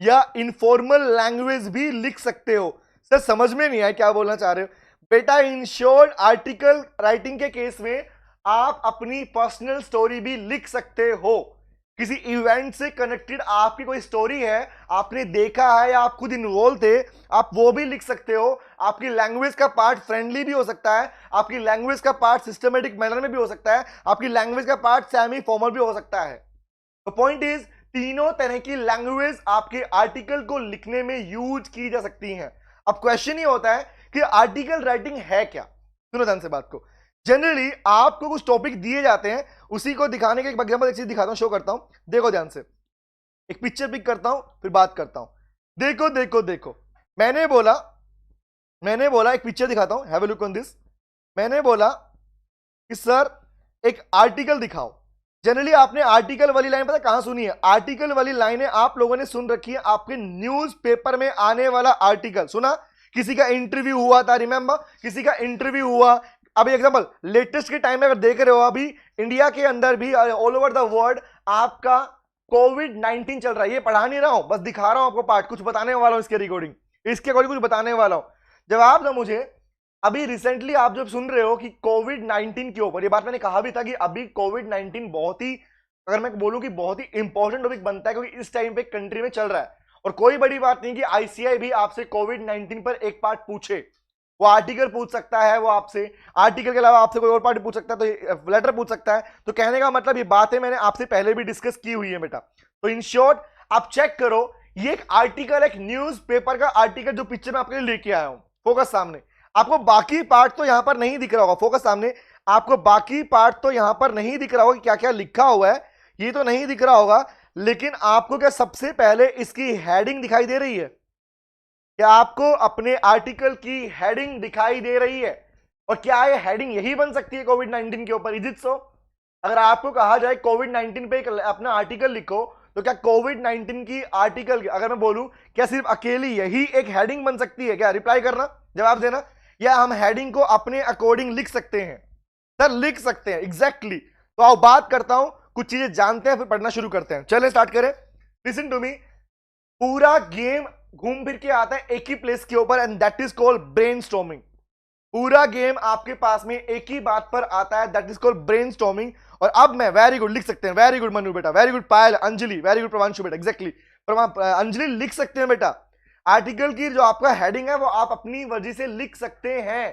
S1: या इनफॉर्मल लैंग्वेज भी लिख सकते हो। सर समझ में नहीं आया क्या बोलना चाह रहे हो बेटा? इन शॉर्ट आर्टिकल राइटिंग के केस में आप अपनी पर्सनल स्टोरी भी लिख सकते हो। किसी इवेंट से कनेक्टेड आपकी कोई स्टोरी है, आपने देखा है या आप खुद इन्वॉल्व थे, आप वो भी लिख सकते हो। आपकी लैंग्वेज का पार्ट फ्रेंडली भी हो सकता है, आपकी लैंग्वेज का पार्ट सिस्टमेटिक मैनर में भी हो सकता है, आपकी लैंग्वेज का पार्ट सेमी फॉर्मल भी हो सकता है। तो पॉइंट इज, तीनों तरह की लैंग्वेज आपके आर्टिकल को लिखने में यूज की जा सकती हैं। अब क्वेश्चन ये होता है कि आर्टिकल राइटिंग है क्या? सुनो ध्यान से बात को। जनरली आपको कुछ टॉपिक दिए जाते हैं, उसी को दिखाने के एक एग्जांपल एक चीज दिखाता हूं, शो करता हूं, देखो ध्यान से। एक पिक्चर पिक करता हूं फिर बात करता हूं। देखो देखो देखो, मैंने बोला एक पिक्चर दिखाता हूं, have a look on this. मैंने बोला कि सर एक आर्टिकल दिखाओ। जनरली आपने आर्टिकल वाली लाइन पता कहां सुनी है? आर्टिकल वाली लाइनें आप लोगों ने सुन रखी है आपके न्यूज़पेपर में आने वाला आर्टिकल सुना, किसी का इंटरव्यू हुआ था, रिमेंबर किसी का इंटरव्यू हुआ। अभी एग्जांपल लेटेस्ट के टाइम में अगर देख रहे हो, अभी इंडिया के अंदर भी ऑल ओवर द वर्ल्ड आपका कोविड-19 चल रहा है। ये पढ़ा नहीं रहा हूं, बस दिखा रहा हूं आपको पार्ट, कुछ बताने वाला हूं इसके रिकॉर्डिंग, इसके अकॉर्डिंग कुछ बताने वाला हूं। जवाब दो मुझे, अभी रिसेंटली आप जब सुन रहे हो कि कोविड-19 के ऊपर, ये बात मैंने कहा भी था कि अभी कोविड-19 बहुत ही, अगर मैं बोलूं कि बहुत ही इंपॉर्टेंट टॉपिक बनता है, क्योंकि इस टाइम पे कंट्री में चल रहा है। और कोई बड़ी बात नहीं कि आईसीआई भी आपसे कोविड-19 पर एक पार्ट पूछे, वो आर्टिकल पूछ सकता है, वो आपसे आर्टिकल के अलावा आपसे कोई और पार्ट पूछ सकता है, तो लेटर पूछ सकता है। तो कहने का मतलब ये बातें मैंने आपसे पहले भी डिस्कस की हुई है बेटा। तो इन शॉर्ट आप चेक करो, ये एक आर्टिकल, एक न्यूज़पेपर का आर्टिकल जो पिक्चर में आपके लिए लेके आया हूं, फोकस सामने। आपको बाकी पार्ट तो यहां पर नहीं दिख रहा होगा, फोकस सामने, आपको बाकी पार्ट तो यहां पर नहीं दिख रहा होगा, क्या क्या लिखा हुआ है ये तो नहीं दिख रहा होगा, लेकिन आपको क्या सबसे पहले इसकी हेडिंग दिखाई दे रही है? क्या आपको अपने आर्टिकल की हेडिंग दिखाई दे रही है? और क्या ये हेडिंग यही बन सकती है कोविड-19 के ऊपर? Is it so? अगर आपको कहा जाए कोविड-19 पे अपना आर्टिकल लिखो, तो क्या कोविड-19 की आर्टिकल, अगर मैं बोलूं क्या सिर्फ अकेली यही एक हेडिंग बन सकती है क्या? रिप्लाई करना, जवाब देना। या हम हेडिंग को अपने अकॉर्डिंग लिख सकते हैं? सर लिख सकते हैं, एग्जैक्टली। तो आओ बात करता हूं, कुछ चीजें जानते हैं फिर पढ़ना शुरू करते हैं। चलें स्टार्ट करें। लिसन टू मी, पूरा गेम घूम फिर के आता है एक ही प्लेस के ऊपर, and that is called brainstorming. पूरा गेम आपके पास में एक ही बात पर आता है, दैट इज कॉल्ड ब्रेनस्टॉर्मिंग। और अब मैं, वेरी गुड, लिख सकते हैं, वेरी गुड मनु बेटा, वेरी गुड पायल, अंजलि, वेरी गुड प्रवांशु बेटा, एग्जैक्टली अंजलि लिख सकते हैं बेटा। आर्टिकल की जो आपका हेडिंग है वो आप अपनी मर्जी से लिख सकते हैं।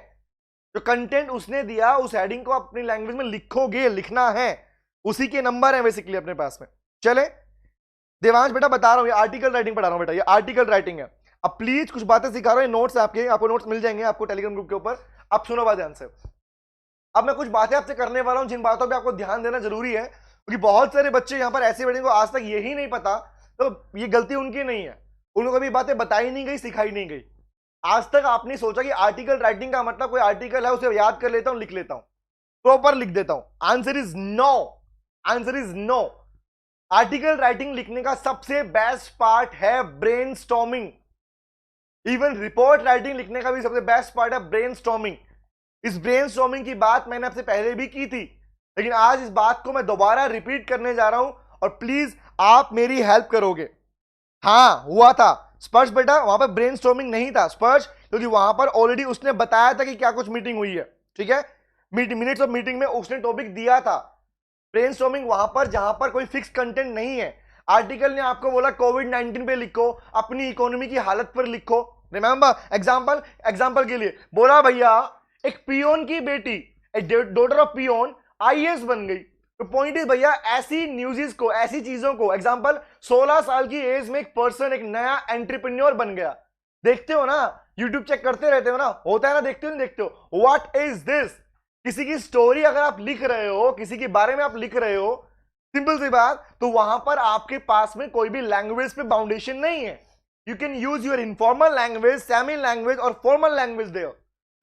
S1: जो कंटेंट उसने दिया उस हेडिंग को अपनी लैंग्वेज में लिखोगे, लिखना है, उसी के नंबर है बेसिकली अपने पास में। चले देवांश बेटा बता रहा हूं, ये आर्टिकल राइटिंग पढ़ा रहा हूं बेटा, ये आर्टिकल राइटिंग है। अब प्लीज कुछ बातें सिखा रहा हूं, नोट्स आपके, आपको नोट्स मिल जाएंगे आपको टेलीग्राम ग्रुप के ऊपर। अब सुनो बात ध्यान से। अब मैं कुछ बातें आपसे करने वाला हूं जिन बातों पे आपको ध्यान देना जरूरी है, क्योंकि बहुत सारे बच्चे यहां पर ऐसे बैठे को आज तक यही नहीं पता, तो ये गलती उनकी नहीं है, उनको कभी बातें बताई नहीं गई, सिखाई नहीं गई। आज तक आपने सोचा कि आर्टिकल राइटिंग का मतलब कोई आर्टिकल है उसे याद कर लेता हूं, लिख लेता हूं, प्रॉपर लिख देता हूं। Answer is no, answer is no. Article writing लिखने का सबसे बेस्ट पार्ट है ब्रेनस्टॉर्मिंग। इवन रिपोर्ट राइटिंग लिखने का भी सबसे बेस्ट पार्ट है ब्रेनस्टॉर्मिंग। इस ब्रेनस्टॉर्मिंग की बात मैंने आपसे पहले भी की थी, लेकिन आज इस बात को मैं दोबारा रिपीट करने जा रहा हूं, और प्लीज आप मेरी हेल्प करोगे। हाँ हुआ था स्पर्श बेटा, वहां पर ब्रेनस्टॉर्मिंग नहीं था स्पर्श, क्योंकि वहां पर ऑलरेडी उसने बताया था कि क्या कुछ मीटिंग हुई है, ठीक है। मिनट्स ऑफ मीटिंग में उसने टॉपिक दिया था। ब्रेनस्टॉर्मिंग वहां पर जहां पर कोई फिक्स कंटेंट नहीं है। आर्टिकल ने आपको बोला कोविड-19 पे लिखो, अपनी इकोनॉमी की हालत पर लिखो, रिमेंबर एग्जांपल के लिए बोला भैया एक पियोन की बेटी, डॉटर ऑफ पियोन आईएएस बन गई। तो पॉइंट इज भैया ऐसी न्यूज़ को, ऐसी चीजों को, एग्जांपल 16 साल की एज में एक पर्सन एक नया एंटरप्रेन्योर बन गया। देखते हो ना, यूट्यूब चेक करते रहते हो ना, होता है ना, देखते हो नहीं देखते हो, व्हाट इज दिस? किसी की स्टोरी अगर आप लिख रहे हो, किसी के बारे में आप लिख रहे हो, सिंपल सी बात, तो वहां पर आपके पास में कोई भी लैंग्वेज पे बाउंडेशन नहीं है। You can use your informal language, semi language और फॉर्मल लैंग्वेज देयर।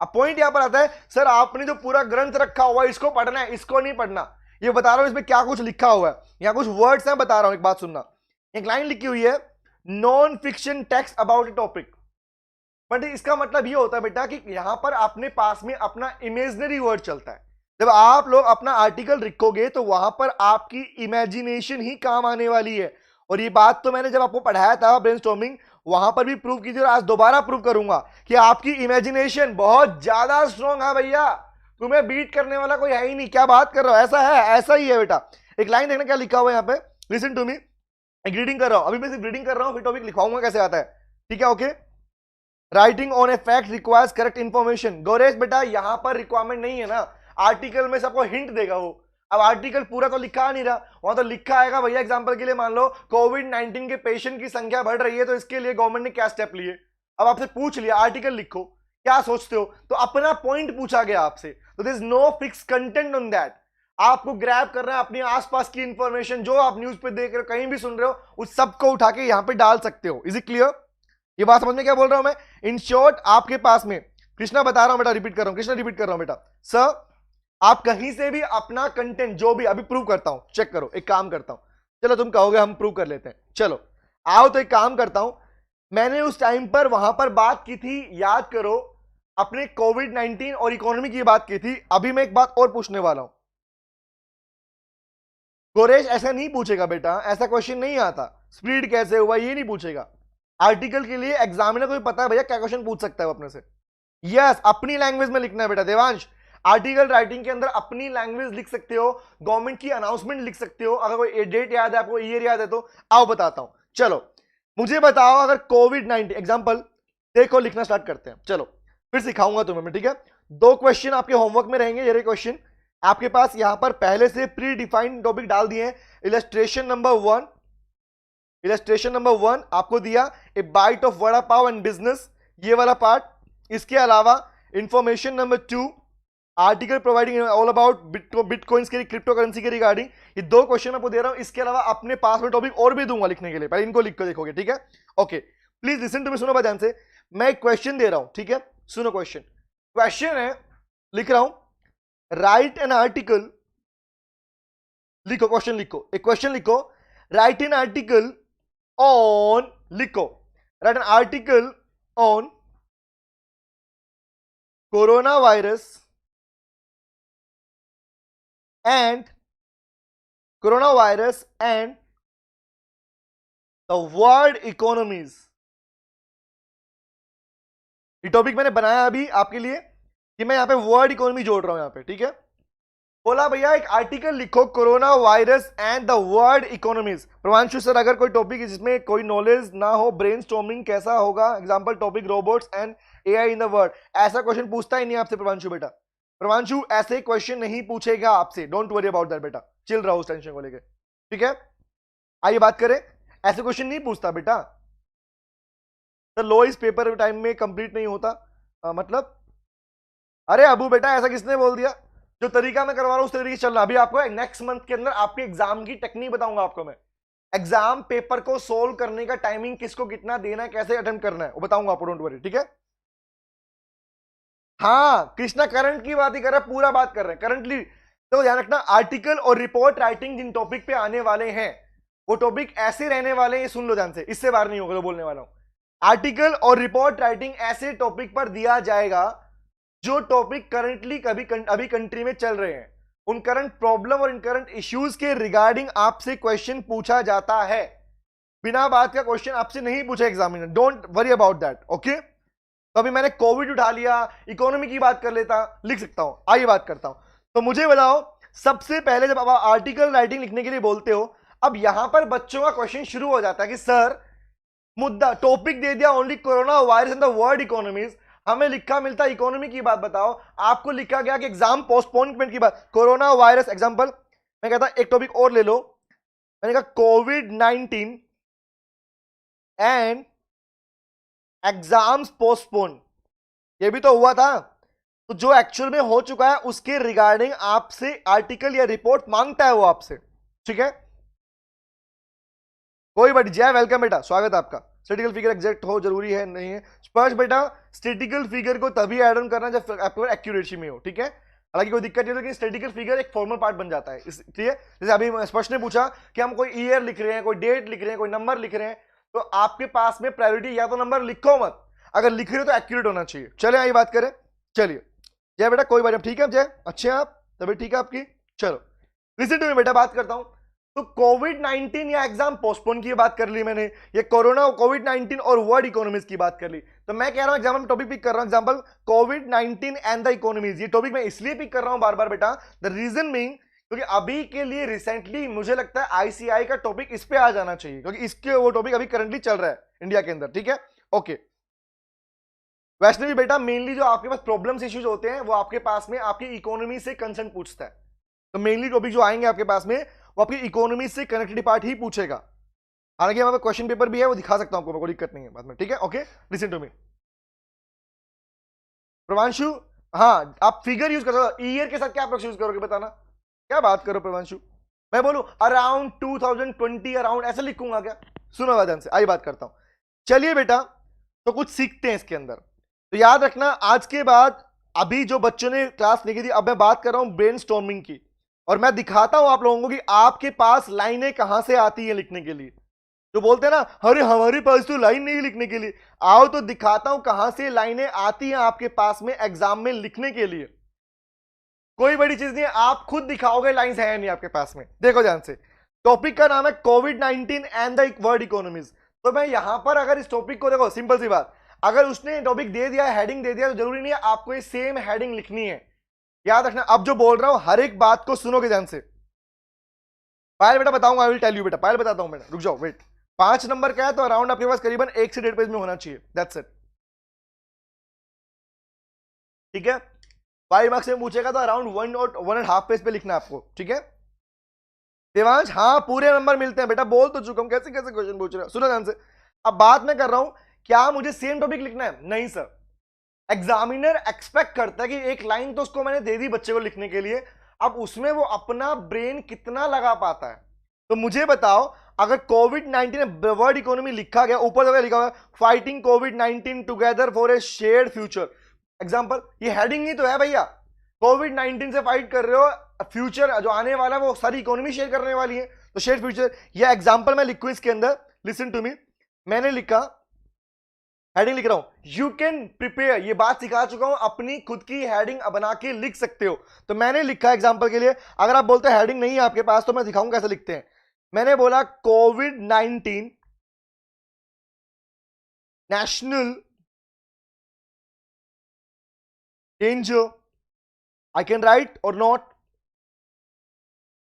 S1: अब पॉइंट यहां पर आता है, सर आपने जो पूरा ग्रंथ रखा हुआ है इसको पढ़ना है, इसको नहीं पढ़ना। ये बता रहा हूं इसमें क्या कुछ लिखा हुआ है, यहां कुछ वर्ड्स हैं, बता रहा हूं, एक बात सुनना। एक लाइन लिखी हुई है, non fiction text about A topic. But इसका मतलब ये होता है बेटा कि यहां पर अपने पास में अपना इमेजिनरी वर्ड चलता है। जब आप लोग अपना आर्टिकल लिखोगे तो वहां पर आपकी इमेजिनेशन ही काम आने वाली है। और ये बात तो मैंने जब आपको पढ़ाया था ब्रेनस्टॉर्मिंग, वहां पर भी प्रूव कीजिए, और आज दोबारा प्रूव करूंगा कि आपकी इमेजिनेशन बहुत ज्यादा स्ट्रॉन्ग है भैया, तुम्हें बीट करने वाला कोई है ही नहीं। क्या बात कर रहा हो, ऐसा है, ऐसा ही है बेटा। एक लाइन देखना क्या लिखा हुआ है यहाँ पे, लिसन टू मी। एक रीडिंग कर रहा हूं, अभी मैं सिर्फ रीडिंग कर रहा हूं, फिर टॉपिक लिखवाऊंगा कैसे आता है, ठीक है, okay. Writing on a fact requires correct information. Gauresh बेटा यहां पर रिक्वायरमेंट नहीं है ना, आर्टिकल में सबको हिंट देगा वो। अब आर्टिकल पूरा तो लिखा नहीं रहा, वहां तो लिखा आएगा भैया, एग्जांपल के लिए मान लो कोविड-19 के पेशेंट की संख्या बढ़ रही है, तो इसके लिए गवर्नमेंट ने क्या स्टेप लिए। अब आपसे पूछ लिया आर्टिकल लिखो, क्या सोचते हो, तो अपना पॉइंट पूछा गया आपसे, तो there is no fix content on that. आपको ग्रैब करना है अपने आसपास की इंफॉर्मेशन, जो आप न्यूज पे देख रहे हो, कहीं भी सुन रहे हो, उस सबको उठा के यहां पे डाल सकते हो। Is it clear? ये बात समझ में क्या बोल रहा हूं मैं? इन शॉर्ट आपके पास में, कृष्णा बता रहा हूं बेटा, रिपीट कर रहा हूं, कृष्णा रिपीट कर रहा हूं बेटा, सर आप कहीं से भी अपना कंटेंट जो भी, अभी प्रूव करता हूं, चेक करो, एक काम करता हूं, चलो तुम कहोगे हम प्रूव कर लेते हैं, चलो आओ, तो एक काम करता हूं, मैंने उस टाइम पर वहां पर बात की थी, याद करो, अपने कोविड-19 और इकोनॉमी की बात की थी। अभी मैं एक बात और पूछने वाला हूं, गोरेश ऐसा नहीं पूछेगा बेटा, ऐसा क्वेश्चन नहीं आता, स्प्लिट कैसे हुआ ये नहीं पूछेगा। आर्टिकल के लिए एग्जामिनर को भी पता है भैया क्या क्वेश्चन पूछ सकता है वो अपने से। यस, अपनी लैंग्वेज में लिखना है बेटा देवांश, आर्टिकल राइटिंग के अंदर अपनी लैंग्वेज लिख सकते हो, गवर्नमेंट की अनाउंसमेंट लिख सकते हो, अगर कोई डेट याद है आपको, ईयर याद है तो आओ बताता हूं। चलो मुझे बताओ, अगर कोविड-19 एग्जांपल, देखो लिखना स्टार्ट करते हैं, चलो फिर सिखाऊंगा तुम्हें मैं, ठीक है? दो क्वेश्चन आपके होमवर्क में रहेंगे, ये क्वेश्चन आपके पास यहां पर पहले से प्री डिफाइंड टॉपिक डाल दिए हैं। इलस्ट्रेशन नंबर 1, इलस्ट्रेशन नंबर 1 आपको दिया, ए bite of vada pav and business, ये वाला पार्ट। इसके अलावा information number 2, article providing all about bitcoins के क्रिप्टो करेंसी के रिगार्डिंग। ये दो क्वेश्चन आपको दे रहा हूं, इसके अलावा अपने पास में टॉपिक और भी दूंगा लिखने के लिए, पहले इनको लिख कर देखोगे, ठीक है? Okay, please listen to me, सुनो ध्यान से, मैं एक क्वेश्चन दे रहा हूं, ठीक है? सुनो क्वेश्चन, क्वेश्चन है, लिख रहा हूं, राइट एन आर्टिकल, लिखो क्वेश्चन, लिखो एक क्वेश्चन, लिखो राइट एन आर्टिकल ऑन, लिखो right an article on corona virus and coronavirus and the world economies। ये टॉपिक मैंने बनाया अभी आपके लिए कि मैं यहां पे वर्ल्ड इकोनॉमी जोड़ रहा हूं यहां पे, ठीक है? बोला भैया एक आर्टिकल लिखो, corona virus and the world economies. Pravanshu sir, अगर कोई टॉपिक जिसमें कोई नॉलेज ना हो, ब्रेनस्टॉर्मिंग कैसा होगा, example topic robots and AI in the world, ऐसा क्वेश्चन पूछता ही नहीं आपसे प्रवांशु बेटा। प्रवांशु ऐसे क्वेश्चन नहीं पूछेगा आपसे, डोंट वरी अबाउट दैट बेटा, चिल रहो उस टेंशन को लेके, ठीक है? आइए बात करें, ऐसे क्वेश्चन नहीं पूछता बेटा। सर लो इस पेपर टाइम में कंप्लीट नहीं होता, मतलब अरे अबू बेटा ऐसा किसने बोल दिया? जो तरीका मैं करवा रहा हूं उस तरीके से चलना। अभी आपको नेक्स्ट मंथ के अंदर आपके एग्जाम की टेक्निक बताऊंगा आपको मैं, एग्जाम पेपर को सोल्व करने का टाइमिंग किसको कितना देना है, कैसे अटेम्प्ट करना है, वो बताऊंगा आपको, डोंट वरी, ठीक है? हाँ कृष्णा करंट की बात ही कर रहा है, पूरा बात कर रहे हैं करंटली। तो ध्यान रखना, आर्टिकल और रिपोर्ट राइटिंग जिन टॉपिक पे आने वाले हैं वो टॉपिक ऐसे रहने वाले हैं, सुन लो ध्यान से, इससे बाहर नहीं होगा जो बोलने वाला हूं। आर्टिकल और रिपोर्ट राइटिंग ऐसे टॉपिक पर दिया जाएगा जो टॉपिक करंटली अभी कंट्री में चल रहे हैं, उन करंट प्रॉब्लम और इन करंट इश्यूज के रिगार्डिंग आपसे क्वेश्चन पूछा जाता है। बिना बात का क्वेश्चन आपसे नहीं पूछा examiner, don't worry about that, okay? तो अभी मैंने कोविड उठा लिया, इकोनॉमी की बात कर लेता, लिख सकता हूं, आइए बात करता हूं। तो मुझे बताओ, सबसे पहले जब आप आर्टिकल राइटिंग लिखने के लिए बोलते हो, अब यहां पर बच्चों का क्वेश्चन शुरू हो जाता है कि सर मुद्दा टॉपिक दे दिया only corona virus and the world economies, हमें लिखा मिलता इकोनॉमी की बात बताओ, आपको लिखा गया कि एग्जाम पोस्टपोनमेंट की बात, कोरोना वायरस एग्जांपल, मैं कहता एक टॉपिक और ले लो, मैंने कहा कोविड-19 एंड एग्जाम्स पोस्टपोन, ये भी तो हुआ था, तो जो एक्चुअल में हो चुका है उसके रिगार्डिंग आपसे आर्टिकल या रिपोर्ट मांगता है वो आपसे, ठीक है? कोई बट जय वेलकम बेटा, स्वागत है आपका। स्टैटिकल फिगर एग्जैक्ट हो जरूरी है नहीं है स्पर्श बेटा, स्टैटिकल फिगर को तभी ऐड ऑन करना जब आपको एक्यूरेसी में हो, ठीक है? हालांकि कोई दिक्कत नहीं, लेकिन स्टैटिकल फिगर एक फॉर्मल पार्ट बन जाता है, ठीक है? जैसे अभी स्पर्श ने पूछा कि हम कोई ईयर लिख रहे हैं, कोई डेट लिख रहे हैं, कोई नंबर लिख रहे हैं, तो आपके पास में प्रायोरिटी या तो नंबर लिखो मत, अगर लिख रहे हो तो एक्यूरेट होना चाहिए। चले आइए बात करें, चलिए जय बेटा, कोई बात नहीं, ठीक है जय, अच्छे हैं आप, तभी ठीक है आपकी। चलो लिसन टू मी बेटा, बात करता हूं। तो कोविड-19 या एग्जाम पोस्टपोन की बात कर ली मैंने, ये कोरोना कोविड-19 और वर्ल्ड इकोनॉमीज की बात कर ली, तो मैं कह रहा हूं एग्जाम टॉपिक पिक कर रहा हूं, example covid and the economies. ये टॉपिक मैं इसलिए पिक कर रहा हूं बार बार बेटा, द रीजन बीइंग क्योंकि अभी के लिए रिसेंटली मुझे लगता है आईसीआई का टॉपिक इस पे आ जाना चाहिए, क्योंकि इसके वो टॉपिक अभी करंटली चल रहा है इंडिया के अंदर, ठीक है? ओके वैष्णवी बेटा, मेनली जो आपके पास प्रॉब्लम्स इश्यूज होते हैं वो आपके पास में आपकी इकोनॉमी से कंसर्न पूछता है, तो मेनली टॉपिक जो आएंगे आपके पास में वो आपकी इकोनॉमी से कनेक्टेड पार्ट ही पूछेगा। हालांकि हमारे क्वेश्चन पेपर भी है, वो दिखा सकता हूं आपको, कोई दिक्कत नहीं है बाद में, ठीक है? ओके लिसन टू मी प्रवांशु, हाँ आप फिगर यूज कर सकते हो, ईयर के साथ क्या अप्रोक्स यूज करोगे बताना, क्या बात करो प्रवांशु, मैं बोलूं अराउंड 2020 अराउंड ऐसे लिखूंगा क्या? सुनो ध्यान से, आई बात करता हूं। चलिए बेटा, तो कुछ सीखते हैं इसके अंदर। तो याद रखना आज के बाद, अभी जो बच्चों ने क्लास लिखी थी, अब मैं बात कर रहा हूं ब्रेनस्टॉर्मिंग की, और मैं दिखाता हूं आप लोगों को कि आपके पास लाइनें कहां से आती है लिखने के लिए। जो बोलते हैं ना, अरे हमारे पास तो लाइन नहीं लिखने के लिए, आओ तो दिखाता हूं कहां से लाइनें आती हैं आपके पास में एग्जाम में लिखने के लिए। कोई बड़ी चीज नहीं है, आप खुद दिखाओगे लाइंस है नहीं आपके पास में। देखो ध्यान से, टॉपिक का नाम है कोविड-19 एंड द वर्ल्ड इकोनॉमीज। तो मैं यहां पर अगर इस टॉपिक को देखो, सिंपल सी बात, अगर उसने टॉपिक दे दिया, हेडिंग दे दिया, तो जरूरी नहीं है आपको ये सेम हेडिंग लिखनी है। याद रखना, अब जो बोल रहा हूं हर एक बात को सुनोगे ध्यान से। पायल बेटा बताऊंगा, आई विल टेल यू बेटा, पायल बताता हूं बेटा, रुक जाओ वेट। 5 नंबर का है तो अराउंड आपके पास करीबन 1 से 1.5 पेज में होना चाहिए, दैट्स इट। ठीक है, 5 मार्क्स में पूछेगा तो अराउंड 1 और 1.5 पेज पे लिखना है आपको, ठीक है देवांश? हाँ पूरे नंबर मिलते हैं बेटा, बोल तो चुका हूं, कैसे कैसे क्वेश्चन पूछ रहे हो। सुनो ध्यान से, अब बात मैं कर रहा हूं, क्या मुझे सेम टॉपिक लिखना है? नहीं सर, एग्जामिनर एक्सपेक्ट करता है कि एक लाइन तो उसको मैंने दे दी बच्चे को लिखने के लिए, अब उसमें वो अपना ब्रेन कितना लगा पाता है। तो मुझे बताओ, अगर कोविड-19 वर्ल्ड इकोनॉमी लिखा गया, ऊपर लिखा हुआ fighting covid together for a shared future, example, ये हेडिंग ही तो है भैया, कोविड-19 से फाइट कर रहे हो, फ्यूचर जो आने वाला है वो सारी इकोनॉमी शेयर करने वाली है, तो शेयर फ्यूचर। ये एग्जांपल मैं लिखूं इसके अंदर, लिसन टू मी, मैंने लिखा, हेडिंग लिख रहा हूं, यू कैन प्रिपेयर, ये बात सिखा चुका हूं, अपनी खुद की हेडिंग बना के लिख सकते हो। तो मैंने लिखा एग्जांपल के लिए, अगर आप बोलते हैं हेडिंग नहीं है आपके पास तो मैं दिखाऊं कैसे लिखते हैं। मैंने बोला कोविड-19 national danger, I can write or not,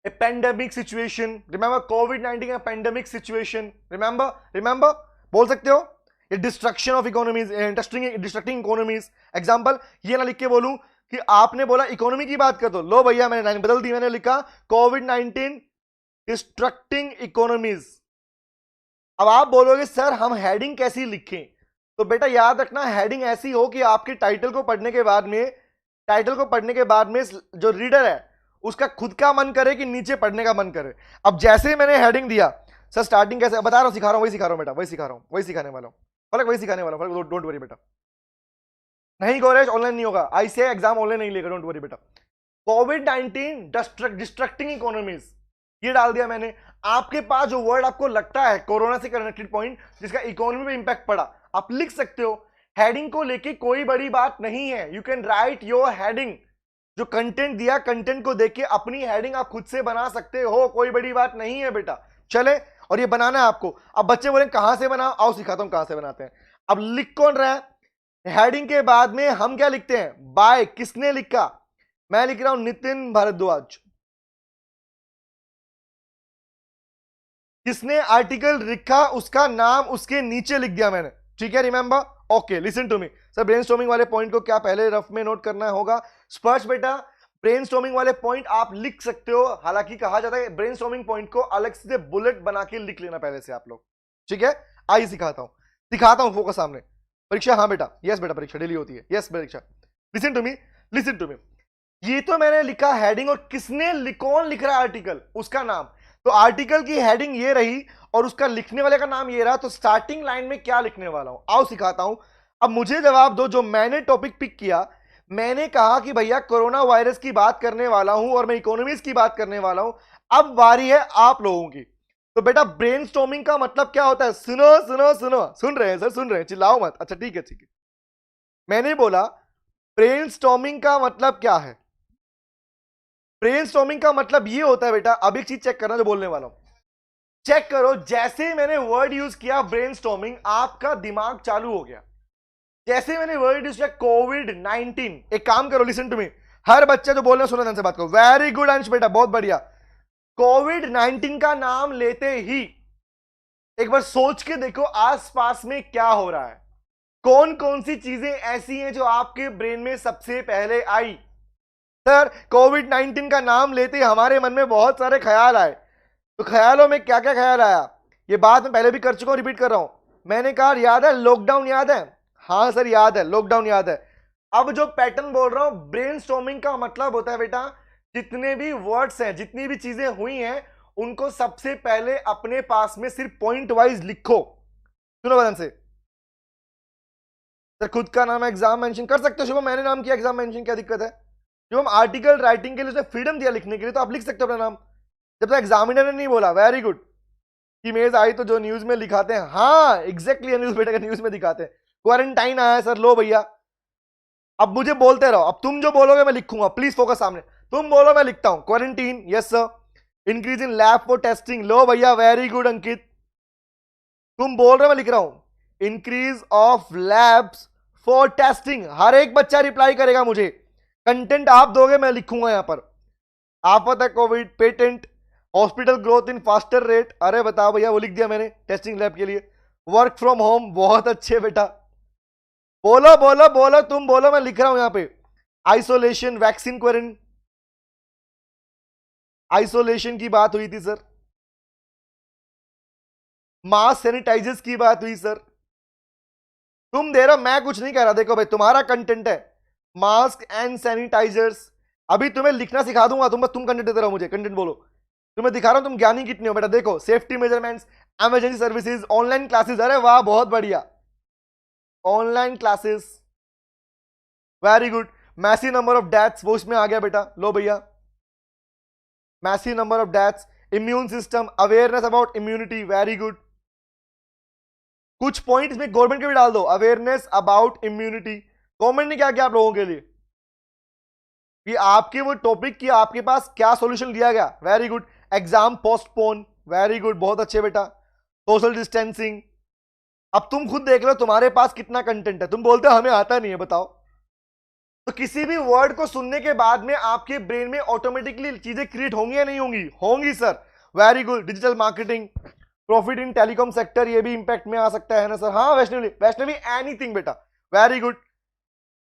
S1: a pandemic situation, remember COVID-19 a pandemic situation, remember बोल सकते हो, ये destruction of economies, distracting economies. Example ये ना लिख के बोलूं कि आपने बोला इकोनॉमी की बात कर दो, लो भैया मैंने लाइन बदल दी, मैंने लिखा कोविड-19 डिस्ट्रक्टिंग इकोनॉमीज। अब आप बोलोगे सर हम हेडिंग कैसी लिखें? तो बेटा याद रखना, हेडिंग ऐसी हो कि आपके टाइटल को पढ़ने के बाद में जो रीडर है उसका खुद का मन करे कि नीचे पढ़ने का मन करे। अब जैसे ही मैंने हेडिंग दिया, सर स्टार्टिंग कैसे बता रहा हूं, सिखा रहा हूं, वही सिखा रहा हूं बेटा, वही सिखा रहा हूं, वही सिखाने वाला हूं, फलक वही सिखाने वाला हूं, डोंट वरी बेटा। नहीं गौरेश ऑनलाइन नहीं होगा, आई से एग्जाम ऑनलाइन नहीं लेगा, डोंट वरी बेटा। कोविड-19 डिस्ट्रक्टिंग इकोनॉमीज, ये डाल दिया मैंने। आपके पास जो वर्ड आपको लगता है कोरोना से कनेक्टेड पॉइंट जिसका इकोनॉमी पे इंपैक्ट पड़ा, आप लिख सकते हो। हेडिंग को लेके कोई बड़ी बात नहीं है, you can write your heading. जो कंटेंट दिया, कंटेंट को देख के अपनी हेडिंग आप खुद से बना सकते हो, कोई बड़ी बात नहीं है बेटा। चले, और ये बनाना है आपको। अब बच्चे बोले कहां से बनाओ, आओ सिखाता हूं कहां से बनाते हैं। अब लिख कौन रहा है? हेडिंग के बाद में हम क्या लिखते हैं? बाय, किसने लिखा? मैं लिख रहा हूं नितिन भारद्वाज। किसने आर्टिकल लिखा उसका नाम उसके नीचे लिख दिया मैंने, ठीक है remember? Okay listen to me sir, brainstorming वाले पॉइंट को क्या पहले रफ में नोट करना होगा? स्पर्श बेटा, ब्रेनस्टॉर्मिंग वाले पॉइंट आप लिख सकते हो, हालांकि कहा जाता है ब्रेनस्टॉर्मिंग पॉइंट को अलग से बुलेट बना के लिख लेना पहले से आप लोग, ठीक है? आइए सिखाता हूं फोकस सामने। परीक्षा, हाँ बेटा, यस बेटा परीक्षा डेली होती है, यस परीक्षा। लिसन टू मी, ये तो मैंने लिखा हेडिंग, और किसने कौन लिख रहा है आर्टिकल उसका नाम। तो आर्टिकल की हेडिंग ये रही और उसका लिखने वाले का नाम ये रहा, तो स्टार्टिंग लाइन में क्या लिखने वाला हूं, आओ सिखाता हूं। अब मुझे जवाब दो, जो मैंने टॉपिक पिक किया, मैंने कहा कि भैया कोरोना वायरस की बात करने वाला हूं और मैं इकोनॉमीज की बात करने वाला हूं। अब बारी है आप लोगों की। तो बेटा ब्रेनस्टॉर्मिंग का मतलब क्या होता है? सुनो सुनो सुनो, सुन रहे हैं सर, सुन रहे हैं, चिल्लाओ मत। अच्छा ठीक है, मैंने बोला ब्रेनस्टॉर्मिंग का मतलब क्या है? ब्रेनस्टॉर्मिंग का मतलब ये होता है बेटा, अब एक चीज चेक करना जो बोलने वाला हूं, चेक करो। जैसे मैंने वर्ड यूज किया ब्रेनस्टॉर्मिंग, आपका दिमाग चालू हो गया। जैसे मैंने वर्ड यूज किया कोविड-19, एक काम करो, लिसन टू मी, हर बच्चा जो बोल रहे सुनो ध्यान से बात करो। वेरी गुड अंश बेटा, बहुत बढ़िया। कोविड-19 का नाम लेते ही एक बार सोच के देखो आसपास में क्या हो रहा है, कौन कौन सी चीजें ऐसी हैं जो आपके ब्रेन में सबसे पहले आई। सर कोविड-19 का नाम लेते ही हमारे मन में बहुत सारे ख्याल आए, तो ख्यालों में क्या क्या ख्याल आया, ये बात मैं पहले भी कर चुका हूं, रिपीट कर रहा हूं। मैंने कहा याद है लॉकडाउन, याद है? हाँ सर याद है, लॉकडाउन याद है। अब जो पैटर्न बोल रहा हूं, ब्रेनस्टॉर्मिंग का मतलब होता है बेटा, जितने भी वर्ड्स हैं, जितनी भी चीजें हुई हैं, उनको सबसे पहले अपने पास में सिर्फ पॉइंट वाइज लिखो। सुनो बदन से, सर खुद का नाम एग्जाम मेंशन कर सकते हो शुभम, मैंने नाम किया एग्जाम मेंशन, क्या दिक्कत है? शुभम आर्टिकल राइटिंग के लिए उसने फ्रीडम दिया लिखने के लिए, तो आप लिख सकते हो अपना नाम, जब तक एग्जामिनर ने नहीं बोला। Very good. इमेज आई तो जो न्यूज में दिखाते हैं, हाँ एग्जैक्टली न्यूज बेटा का न्यूज में दिखाते हैं। क्वारंटाइन आया है सर, लो भैया अब मुझे बोलते रहो, अब तुम जो बोलोगे मैं लिखूंगा, प्लीज फोकस सामने। तुम बोलो मैं लिखता हूं। Quarantine, yes sir. Increase in lab for testing, लो भैया वेरी गुड अंकित। तुम बोल रहे हो मैं लिख रहा हूं। Increase of labs for testing, हर एक बच्चा रिप्लाई करेगा मुझे। कंटेंट आप दोगे मैं लिखूंगा यहां पर। आफत है Covid, patent, hospital growth in faster rate, अरे बताओ भैया वो लिख दिया मैंने टेस्टिंग लैब के लिए। वर्क फ्रॉम होम, बहुत अच्छे बेटा, बोलो बोलो बोलो, तुम बोलो मैं लिख रहा हूं यहां पे। आइसोलेशन, वैक्सीन, क्वारंटाइन, आइसोलेशन की बात हुई थी सर, मास्क सैनिटाइजर्स की बात हुई सर। तुम दे रहे हो, मैं कुछ नहीं कह रहा। देखो भाई तुम्हारा कंटेंट है मास्क एंड सैनिटाइजर्स, अभी तुम्हें लिखना सिखा दूंगा, तुम कंटेंट देते रहो मुझे, कंटेंट बोलो। तुम्हें दिखा रहा हूं तुम ज्ञानी कितने हो बेटा। देखो safety measurements, emergency services, online classes, अरे वाह बहुत बढ़िया, online classes, very good. Massive number of deaths, वो इसमें आ गया बेटा, लो भैया massive number of deaths. Immune system, awareness about immunity, very good. कुछ पॉइंट्स में गवर्नमेंट के भी डाल दो, अवेयरनेस अबाउट इम्यूनिटी। गवर्नमेंट ने क्या किया आप लोगों के लिए, कि आपके वो टॉपिक की आपके पास क्या सॉल्यूशन दिया गया, very good. Exam postpone, very good, बहुत अच्छे बेटा। सोशल डिस्टेंसिंग, अब तुम खुद देख लो तुम्हारे पास कितना कंटेंट है। तुम बोलते हो हमें आता नहीं है, बताओ। तो किसी भी वर्ड को सुनने के बाद में आपके ब्रेन में ऑटोमेटिकली चीजें क्रिएट होंगी या नहीं होंगी, होंगी sir, very good. Digital marketing, profit in telecom sector, ये भी इंपैक्ट में आ सकता है ना सर, हाँ वैष्णवी, वैष्णवी एनीथिंग बेटा, वेरी गुड।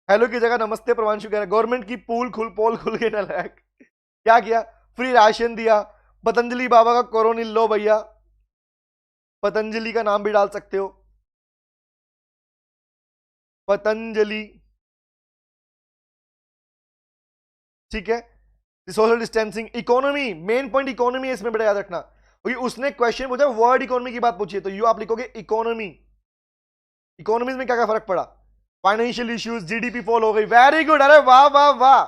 S1: हेलो की जगह नमस्ते प्रवांशु कह रहा है। गवर्नमेंट की पोल खुल के नलायक, क्या किया, फ्री राशन दिया। पतंजलि बाबा का कोरोनिल, लो भैया पतंजलि का नाम भी डाल सकते हो, पतंजलि, ठीक है। Social distancing, economy, main point economy है इसमें बेटा, याद रखना, क्योंकि उसने क्वेश्चन पूछा वर्ड इकोनॉमी की बात पूछी है, तो यू आप लिखोगे इकोनॉमी। इकोनॉमी में क्या क्या फर्क पड़ा, फाइनेंशियल इश्यूज, जीडीपी फॉल हो गई, वेरी गुड, अरे वाह वाह वाह।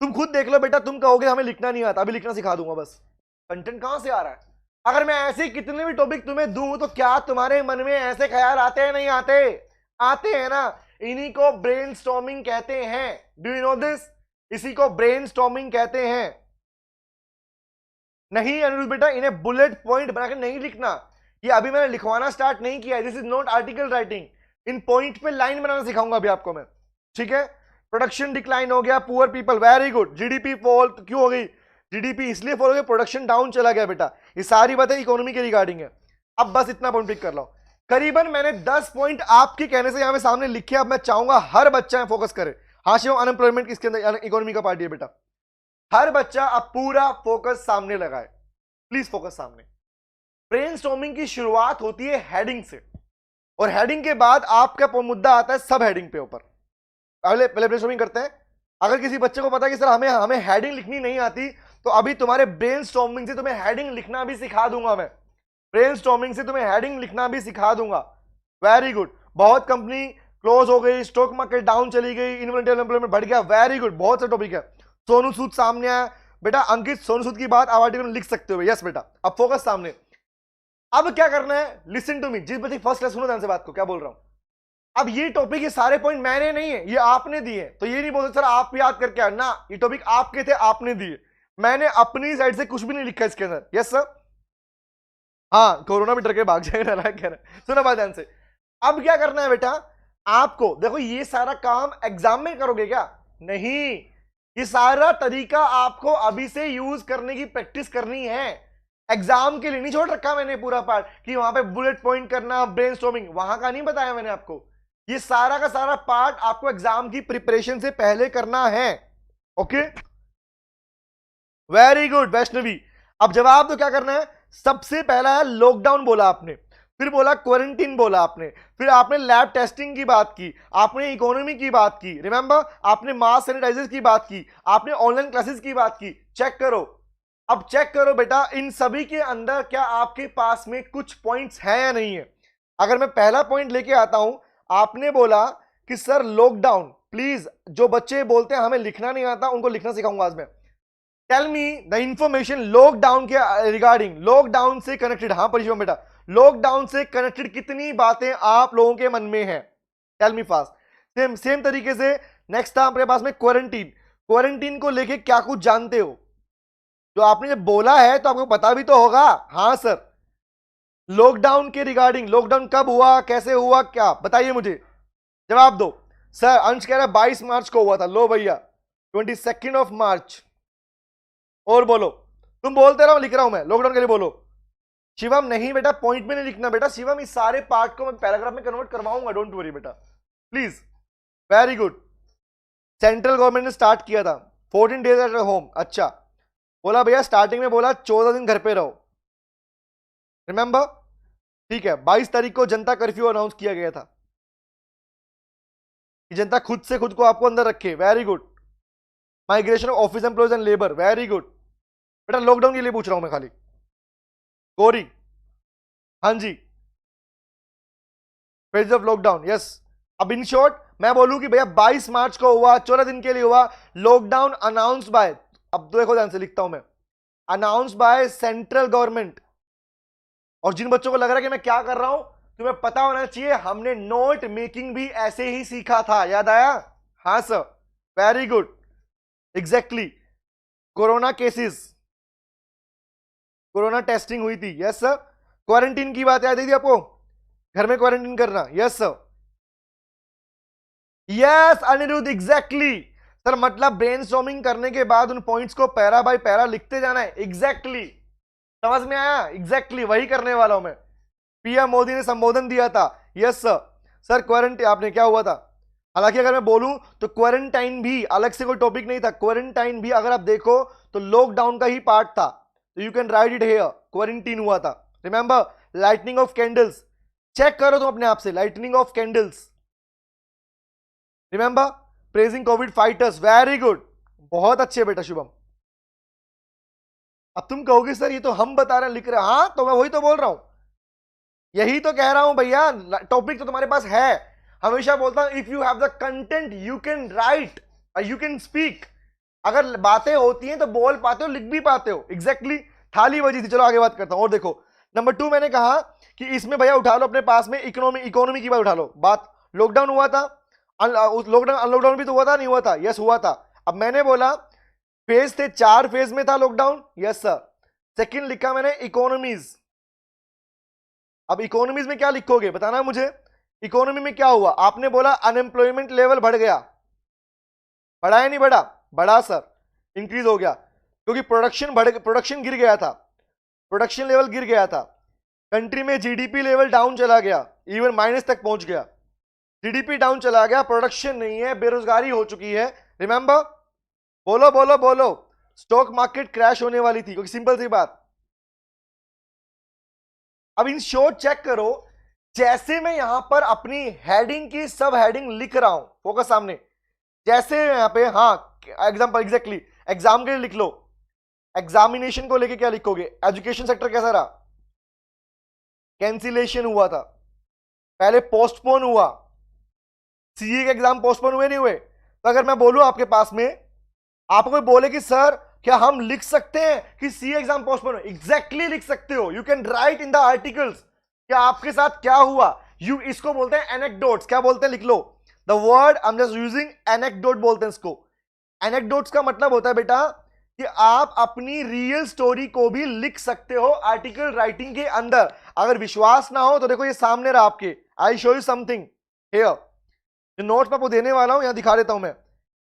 S1: तुम खुद देख लो बेटा, तुम कहोगे हमें लिखना नहीं आता, अभी लिखना सिखा दूंगा बस। कंटेंट कहां से आ रहा है? अगर मैं ऐसे कितने भी टॉपिक तुम्हें दूं तो क्या तुम्हारे मन में ऐसे ख्याल आते हैं, नहीं आते? आते हैं ना, इन्हीं को ब्रेनस्टॉर्मिंग कहते हैं। Do you know this? इसी को ब्रेनस्टॉर्मिंग कहते हैं। नहीं अनिरुद्ध बेटा, इन्हें बुलेट पॉइंट बनाकर नहीं लिखना, ये अभी मैंने लिखवाना स्टार्ट नहीं किया, this is not article writing. In point पे लाइन बनाना सिखाऊंगा अभी आपको मैं, ठीक है। प्रोडक्शन डिक्लाइन हो गया, poor people, very good. GDP fall क्यों हो गई, जीडीपी इसलिए फॉल हो गई, प्रोडक्शन डाउन चला गया बेटा, ये सारी बातें इकोनॉमी के रिगार्डिंग है। अब बस इतना पॉइंट पिक कर लो, करीबन मैंने 10 पॉइंट आपके कहने से यहां पे सामने लिखे। अब मैं चाहूंगा हर बच्चा फोकस करे। हाँ शिव, अनएम्प्लॉयमेंट किसके अंदर, इकोनॉमी का पार्टी है बेटा। हर बच्चा अब पूरा फोकस सामने लगाए, प्लीज फोकस सामने। ब्रेनस्टॉर्मिंग की शुरुआत होती है हेडिंग से, और हेडिंग के बाद आपका मुद्दा आता है सब हेडिंग पे ऊपर। पहले ब्रेनस्टॉर्मिंग करते हैं। अगर किसी बच्चे को पता है कि सर हमें हेडिंग लिखनी नहीं आती, तो अभी तुम्हारे ब्रेनस्टॉर्मिंग से तुम्हें हेडिंग लिखना भी सिखा दूंगा मैं। ब्रेनस्टॉर्मिंग से तुम्हें हेडिंग लिखना भी सिखा दूंगा, वेरी गुड। बहुत कंपनी क्लोज हो गई, स्टॉक मार्केट डाउन चली गई, इन्वेंटरी एम्प्लॉयमेंट बढ़ गया, वेरी गुड, बहुत से टॉपिक है। सोनू सूद सामने आया बेटा, अंकित सोनू सूद की बात आप आर्टिकल में लिख सकते हो, यस बेटा। अब फोकस सामने। अब क्या करना है, लिसन टू मी, जिस बच्चे फर्स्ट क्लास, सुनो ध्यान से बात को, क्या बोल रहा हूं। अब ये टॉपिक, ये सारे पॉइंट मैंने नहीं है, ये आपने दिए, तो ये नहीं बोलते सर आप याद करके आए ना, ये टॉपिक आपके थे, आपने दिए, मैंने अपनी साइड से कुछ भी नहीं लिखा इसके अंदर, यस सर। हाँ कोरोना भी डर के भाग जाएगा ना, कह रहे, सुना बात ध्यान से। अब क्या करना है बेटा आपको, देखो ये सारा काम एग्जाम में करोगे क्या, नहीं, ये सारा तरीका आपको अभी से यूज करने की प्रैक्टिस करनी है। एग्जाम के लिए नहीं छोड़ रखा मैंने पूरा पार्ट कि वहां पे बुलेट पॉइंट करना, ब्रेनस्टॉर्मिंग, वहां का नहीं बताया मैंने आपको। ये सारा का सारा पार्ट आपको एग्जाम की प्रिपरेशन से पहले करना है, ओके, वेरी गुड वैष्णवी। अब जवाब तो क्या करना है, सबसे पहला है लॉकडाउन, बोला आपने, फिर बोला क्वारंटीन बोला आपने, फिर आपने लैब टेस्टिंग की बात की, आपने इकोनॉमी की बात की, रिमेंबर, आपने मास्क सैनिटाइजर की बात की, आपने ऑनलाइन क्लासेस की बात की। चेक करो, अब चेक करो बेटा, इन सभी के अंदर क्या आपके पास में कुछ पॉइंट्स हैं या नहीं है। अगर मैं पहला पॉइंट लेके आता हूं, आपने बोला कि सर लॉकडाउन, प्लीज जो बच्चे बोलते हैं हमें लिखना नहीं आता, उनको लिखना सिखाऊंगा आज मैं। Tell me the information lockdown के रिगार्डिंग, लॉकडाउन से कनेक्टेड। हाँ परिश्रम बेटा, लॉकडाउन से कनेक्टेड कितनी बातें आप लोगों के मन में है? Tell me fast. Same same तरीके से नेक्स्ट था अपने पास में क्वारंटीन। क्वारंटीन को लेके क्या कुछ जानते हो? जो आपने जब बोला है तो आपको पता भी तो होगा। हाँ सर, लॉकडाउन के रिगार्डिंग, लॉकडाउन कब हुआ, कैसे हुआ, क्या बताइए मुझे, जवाब दो। सर अंश कह रहा है 22 मार्च को हुआ था। लो भैया 22 ऑफ मार्च। और बोलो, तुम बोलते रहो, लिख रहा हूं मैं, लॉकडाउन के लिए बोलो। शिवम नहीं बेटा, पॉइंट में नहीं लिखना बेटा। शिवम इस सारे पार्ट को मैं पैराग्राफ में कन्वर्ट करवाऊंगा, डोंट वरी बेटा please. Very good. Central government ने स्टार्ट किया था 14 डेज एट होम। अच्छा, बोला भैया स्टार्टिंग में बोला 14 दिन घर पे रहो, रिमेंबर, ठीक है। 22 तारीख को जनता कर्फ्यू अनाउंस किया गया था कि जनता खुद से खुद को आपको अंदर रखे। Very good. Migration of office employees and labour, very good बेटा। लॉकडाउन के लिए पूछ रहा हूं मैं खाली। गौरी, हाँ जी, फेज ऑफ लॉकडाउन, यस। अब इन शॉर्ट मैं बोलूं कि भैया 22 मार्च को हुआ, 14 दिन के लिए हुआ लॉकडाउन अनाउंस बाय, अब देखो ध्यान से लिखता हूं मैं, अनाउंस बाय सेंट्रल गवर्नमेंट। और जिन बच्चों को लग रहा है कि मैं क्या कर रहा हूं, तुम्हें पता होना चाहिए हमने नोट मेकिंग भी ऐसे ही सीखा था, याद आया? हाँ sir, very good, exactly. Corona cases, corona testing हुई थी, यस सर। क्वारंटीन की बात याद आई थी आपको, घर में क्वारंटीन करना, yes sir, yes Anirudh, exactly sir. मतलब ब्रेनस्टॉर्मिंग करने के बाद उन पॉइंट्स को पैरा बाय पैरा लिखते जाना है, एग्जैक्टली समझ में आया? एग्जैक्टली वही करने वाला हूं मैं। पीएम मोदी ने संबोधन दिया था, यस सर। सर क्वारंटीन आपने क्या हुआ था, हालांकि अगर मैं बोलूं तो क्वारंटाइन भी अलग से कोई टॉपिक नहीं था। क्वारंटाइन भी अगर आप देखो तो लॉकडाउन का ही पार्ट था, तो you can write it here, quarantine हुआ था। Remember, lightning of candles, check करो तुम अपने आप से, lightning of candles, remember, praising Covid fighters, very good, बहुत अच्छे बेटा शुभम। अब तुम कहोगे सर ये तो हम बता रहे हैं, लिख रहे हैं, हाँ तो मैं वही तो बोल रहा हूं, यही तो कह रहा हूं भैया, टॉपिक तो तुम्हारे पास है। हमेशा बोलता हूं if you have the content you can right, you can speak. अगर बातें होती हैं तो बोल पाते हो, लिख भी पाते हो, एग्जैक्टली थाली बजी थी। चलो आगे बात करता हूं। और देखो नंबर 2 मैंने कहा कि इसमें भैया उठा लो अपने पास में इकोनॉमी की बात उठा लो। बात लॉकडाउन हुआ था, लॉकडाउन अनलॉकडाउन भी तो हुआ था, नहीं हुआ था? यस हुआ था। अब मैंने बोला फेज थे, 4 फेज में था लॉकडाउन, यस सर। सेकंड लिखा मैंने इकोनॉमीज। अब इकोनॉमीज में क्या लिखोगे बताना मुझे। इकोनॉमी में क्या हुआ? आपने बोला अनएम्प्लॉयमेंट लेवल बढ़ गया, बढ़ा या नहीं बढ़ा? बढ़ा सर, इंक्रीज हो गया, क्योंकि प्रोडक्शन गिर गया था, प्रोडक्शन लेवल गिर गया था। कंट्री में जीडीपी लेवल डाउन चला गया, इवन माइनस तक पहुंच गया। जीडीपी डाउन चला गया, प्रोडक्शन नहीं है, बेरोजगारी हो चुकी है। रिमेंबर, बोलो बोलो बोलो, स्टॉक मार्केट क्रैश होने वाली थी, क्योंकि सिंपल सी बात। अब इन शॉर्ट चेक करो, जैसे मैं यहां पर अपनी हेडिंग की सब हेडिंग लिख रहा हूं, फोकस सामने, जैसे यहां पे, हाँ एग्जाम्पल, एग्जैक्टली एग्जाम के लिए लिख लो। एग्जामिनेशन को लेके क्या लिखोगे? एजुकेशन सेक्टर कैसा रहा? कैंसिलेशन हुआ था, पहले पोस्टपोन हुआ। सीए के एग्जाम पोस्टपोन हुए नहीं हुए? तो अगर मैं बोलूं आपके पास में, आपको कोई बोले कि सर क्या हम लिख सकते हैं कि सीए एग्जाम पोस्टपोन हो? एग्जैक्टली लिख सकते हो, you can right in the articles कि आपके साथ क्या हुआ। यू इसको बोलते हैं एनेक्डोट्स। क्या बोलते हैं? लिख लो the word, I am just using anecdote बोलते हैं इसको। एनेक्डोट्स का मतलब होता है बेटा कि आप अपनी रियल स्टोरी को भी लिख सकते हो आर्टिकल राइटिंग के अंदर। अगर विश्वास ना हो तो देखो ये सामने रहा आपके, I show you something here, जो नोट्स मैं आपको देने वाला हूं यहां दिखा देता हूं मैं।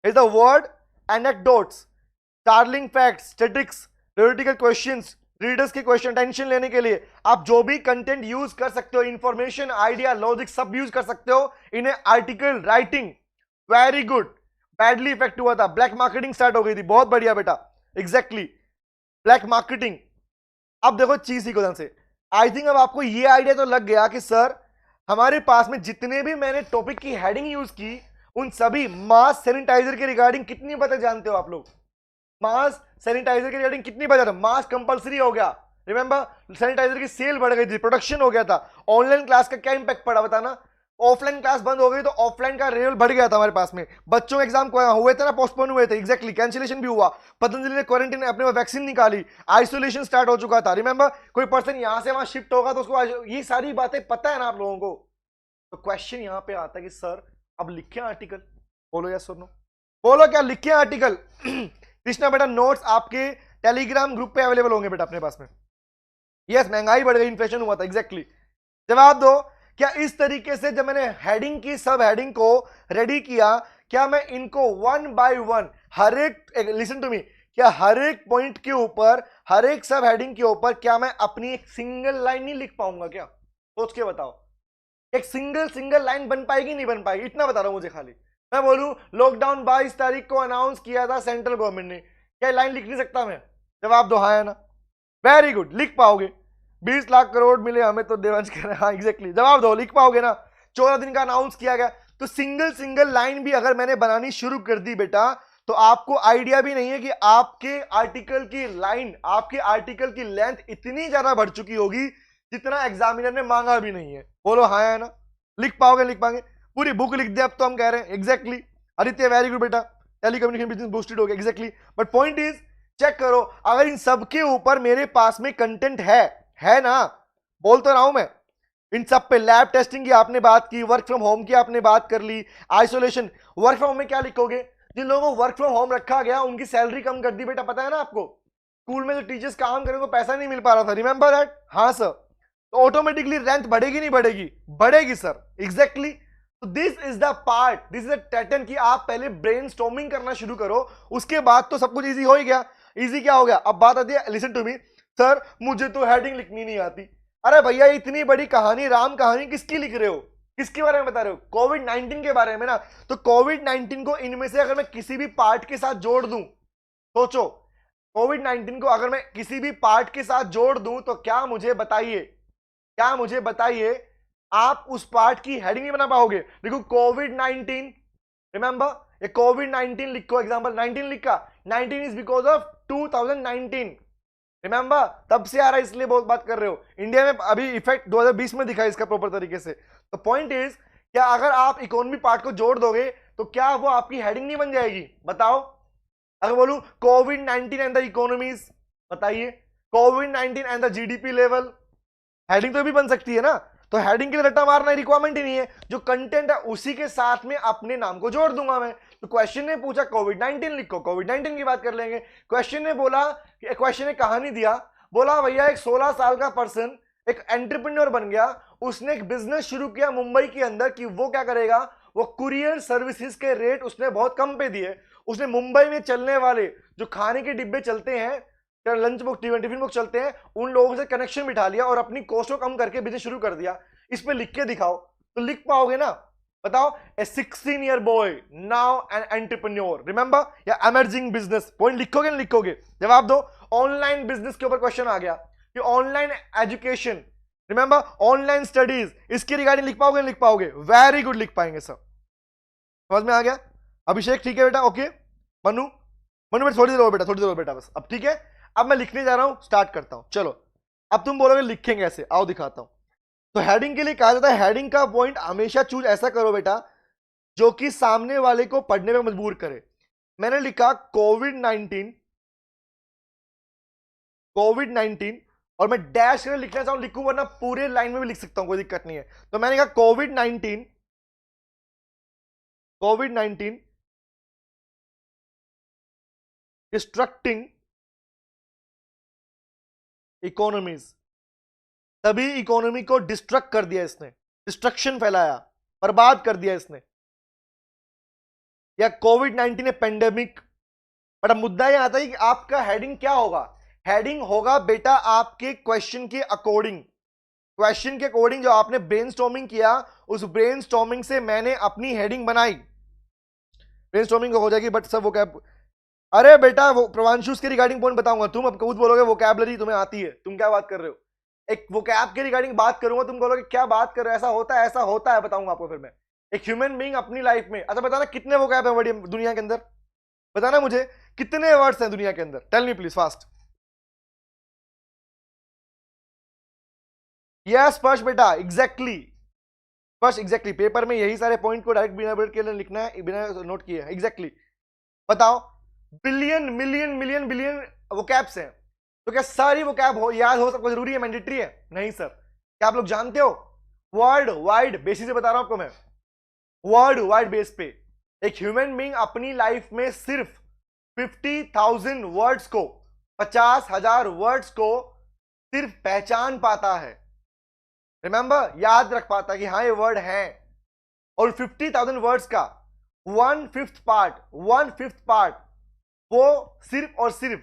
S1: Is the word anecdotes, startling facts, statistics, theoretical questions, readers के क्वेश्चन टेंशन लेने के लिए आप जो भी कंटेंट यूज कर सकते हो, इंफॉर्मेशन, आइडिया, लॉजिक सब यूज कर सकते हो in article writing. Very good, badly effect हुआ था, ब्लैक मार्केटिंग स्टार्ट हो गई थी, बहुत बढ़िया बेटा, एग्जैक्टली ब्लैक मार्केटिंग। अब देखो चीज ही को ध्यान से, आई थिंक अब आपको ये आइडिया तो लग गया कि सर हमारे पास में जितने भी मैंने टॉपिक की हेडिंग यूज की उन सभी मास सैनिटाइजर के रिगार्डिंग कितनी बातें जानते हो आप लोग? मास सैनिटाइजर के रिगार्डिंग कितनी बातें? मास कंपलसरी हो गया, रिमेंबर सैनिटाइजर की सेल बढ़ गई थी, प्रोडक्शन हो गया था। ऑनलाइन क्लास का क्या इंपैक्ट पड़ा बताना? ऑफलाइन क्लास बंद हो गई तो ऑफलाइन का लेवल बढ़ गया था हमारे पास में। बच्चों के एग्जाम हुए थे ना, पोस्टपोन हुए थे, एग्जैक्टली कैंसिलेशन भी हुआ। पतंजलि ने क्वारंटीन अपने वैक्सीन निकाली, आइसोलेशन स्टार्ट हो चुका था, रिमेंबर। कोई पर्सन यहां से वहां शिफ्ट होगा तो उसको ये सारी बातें पता है ना आप लोगों को। तो क्वेश्चन यहां पे आता है कि सर अब लिखे आर्टिकल, बोलो यस और नो, बोलो क्या लिखे आर्टिकल? कृष्णा बेटा नोट्स आपके टेलीग्राम ग्रुप पे अवेलेबल होंगे बेटा अपने पास में। यस, महंगाई बढ़ गई, इन्फ्लेशन हुआ था, एग्जैक्टली। जवाब दो, क्या इस तरीके से जब मैंने हेडिंग की, सब हेडिंग को रेडी किया, क्या मैं इनको वन बाय वन हर एक, लिसन टू मी, क्या हर एक पॉइंट के ऊपर, हर एक सब हेडिंग के ऊपर क्या मैं अपनी एक सिंगल लाइन नहीं लिख पाऊंगा? क्या सोच के बताओ, एक सिंगल लाइन बन पाएगी नहीं बन पाएगी? इतना बता रहा हूं मुझे खाली। मैं बोलूं लॉकडाउन 22 तारीख को अनाउंस किया था सेंट्रल गवर्नमेंट ने, क्या लाइन लिख नहीं सकता मैं? जवाब दो हाँ या ना। वेरी गुड, लिख पाओगे। 20 लाख करोड़ मिले हमें तो देवंश कह रहे हैं, हाँ एग्जैक्टली, जवाब दो, लिख पाओगे ना? 14 दिन का अनाउंस किया गया। तो सिंगल लाइन भी अगर मैंने बनानी शुरू कर दी बेटा, तो आपको आइडिया भी नहीं है कि आपके आर्टिकल की लाइन, आपके आर्टिकल की लेंथ इतनी ज्यादा बढ़ चुकी होगी जितना एग्जामिनर ने मांगा भी नहीं है। बोलो हाँ या ना। लिख पाओगे? लिख पाएंगे? पूरी बुक लिख दे अब तो हम कह रहे हैं, एग्जैक्टली। आदित्य वेरी गुड बेटा, टेलीकम्युनिकेशन बिजनेस बूस्टेड हो गया, exactly. But point is, check करो अगर इन सब के ऊपर मेरे पास में कंटेंट है ना, बोल तो रहा हूं मैं। इन सब पे लैब टेस्टिंग की आपने बात की, वर्क फ्रॉम होम की आपने बात कर ली, आइसोलेशन। वर्क फ्रॉम होम में क्या लिखोगे? जिन लोगों को वर्क फ्रॉम होम रखा गया उनकी सैलरी कम कर दी बेटा, पता है ना आपको? स्कूल में जो टीचर्स काम करेंगे पैसा नहीं मिल पा रहा था, रिमेंबर दैट? हाँ सर। तो ऑटोमेटिकली रेंट बढ़ेगी नहीं बढ़ेगी? बढ़ेगी सर, एग्जैक्टली। तो this is the part, this is the pattern कि आप पहले ब्रेनस्टॉर्मिंग करना शुरू करो, उसके बाद तो सब कुछ इजी हो ही गया। इजी क्या हो गया? अब बात आती है, लिसन टू मी सर, मुझे तो हेडिंग लिखनी नहीं आती। अरे भैया इतनी बड़ी कहानी, राम कहानी किसकी लिख रहे हो? किसके बारे में बता रहे हो? कोविड 19 के बारे में ना। तो कोविड 19 को इनमें से अगर मैं किसी भी पार्ट के साथ जोड़ दूं, सोचो, कोविड 19 को अगर मैं किसी भी पार्ट के साथ जोड़ दूं तो क्या मुझे बताइए, क्या मुझे बताइए, आप उस पार्ट की हेडिंग नहीं बना पाओगे? देखो कोविड 19, रिमेंबर, ये कोविड 19 लिखो, एग्जांपल 19 लिखा, 19 इज बिकॉज ऑफ 2019, रिमेंबर, तब से आ रहा है इसलिए बहुत बात कर रहे हो। इंडिया में अभी इफेक्ट 2020 में दिखा इसका प्रॉपर तरीके से। तो पॉइंट इज, क्या अगर आप इकोनॉमी पार्ट को जोड़ दोगे तो क्या वो आपकी हेडिंग नहीं बन जाएगी? बताओ। अगर बोलूं कोविड 19 एंड द इकोनॉमीज, बताइए, Covid 19 and the GDP level, heading तो भी बन सकती है ना। तो हेडिंग के लिए रट्टा मारना रिक्वायरमेंट ही नहीं है, जो कंटेंट है उसी के साथ में अपने नाम को जोड़ दूंगा मैं। तो क्वेश्चन ने पूछा कोविड 19 लिखो, कोविड 19 की बात कर लेंगे। क्वेश्चन ने बोला, क्वेश्चन ने कहानी दिया, बोला भैया एक 16 साल का पर्सन एक एंटरप्रेन्योर बन गया, उसने एक बिजनेस शुरू किया मुंबई के अंदर कि वो क्या करेगा, वो कुरियर सर्विसेज के रेट उसने बहुत कम पे दिए। उसने मुंबई में चलने वाले जो खाने के डिब्बे चलते हैं, लंच बॉक्स, टिफिन बॉक्स चलते हैं, उन लोगों से कनेक्शन बिठा लिया और अपनी कॉस्ट को कम करके बिजनेस शुरू कर दिया। इस पे लिख के दिखाओ, तो लिख पाओगे ना? बताओ। ए 16-year boy now an entrepreneur, remember, या एमर्जिंग बिजनेस, पॉइंट लिखोगे ना लिखोगे? जवाब दो। ऑनलाइन बिजनेस के ऊपर क्वेश्चन आ गया कि online education, remember, online studies, इसके रिगार्डिंग लिख पाओगे? लिख पाओगे? वेरी गुड, लिख पाएंगे सर। समझ में आ गया? अभिषेक ठीक है बेटा, ओके। मनु, मनु बेटा थोड़ी देर हो बेटा, थोड़ी देर हो बेटा बस, अब ठीक है। अब मैं लिखने जा रहा हूं, स्टार्ट करता हूं, चलो। अब तुम बोलोगे लिखेंगे ऐसे, आओ दिखाता हूं। तो हेडिंग के लिए कहा जाता है, हेडिंग का पॉइंट हमेशा चूज ऐसा करो बेटा जो कि सामने वाले को पढ़ने में मजबूर करे। मैंने लिखा कोविड 19, कोविड 19, और मैं डैश करके लिखना चाहूं लिखूं, वरना पूरे लाइन में भी लिख सकता हूं, कोई दिक्कत नहीं है। तो मैंने कहा कोविड 19, कोविड 19 डिस्ट्रक्टिंग इकोनॉमीज, तभी इकोनॉमी को डिस्ट्रक्ट कर दिया इसने, डिस्ट्रक्शन फैलाया, बर्बाद कर दिया इसने। या कोविड 19 है पेंडेमिक। बट अब मुद्दा यह आता है कि आपका हेडिंग क्या होगा? हेडिंग होगा बेटा आपके क्वेश्चन के अकॉर्डिंग, क्वेश्चन के अकॉर्डिंग जो आपने ब्रेनस्टॉर्मिंग किया, उस ब्रेनस्टॉर्मिंग से मैंने अपनी हेडिंग बनाई। ब्रेनस्टॉर्मिंग हो जाएगी बट सब वो क्या, अरे बेटा वो प्रवांशु के रिगार्डिंग पॉइंट बताऊंगा, तुम अब खुद बोलोगे वोकैबुलरी तुम्हें आती है, तुम क्या बात कर रहे हो? एक वोकैब के रिगार्डिंग बात करूंगा, तुम बोलोगे क्या बात कर रहे हो, ऐसा होता है, बताऊंगा आपको फिर मैं। एक ह्यूमन बीइंग अपनी लाइफ में, अच्छा बताना कितने वोकैब है वर्ड दुनिया के अंदर, बताना मुझे कितने वर्ड्स हैं दुनिया के अंदर, tell me please fast. Yes Sparsh बेटा, एग्जैक्टली स्पर्श, एग्जैक्टली पेपर में यही सारे पॉइंट को डायरेक्ट बिना वर्ड के लिए लिखना है, बिना नोट किए, एग्जैक्टली। बताओ, billion million million billion vocabs हैं, तो क्या सारी वोकैब हो याद हो सबको जरूरी है, मैंडेटरी है? नहीं सर। क्या आप लोग जानते हो, वर्ल्ड वाइड बेसिस से बता रहा हूं आपको मैं, वर्ल्ड वाइड बेस पे एक ह्यूमन बीइंग अपनी लाइफ में सिर्फ 50,000 वर्ड्स को, 50,000 वर्ड्स को सिर्फ पहचान पाता है, रिमेंबर, याद रख पाता है कि हाँ ये वर्ड है। और 50,000 वर्ड्स का 1/5 पार्ट वो सिर्फ और सिर्फ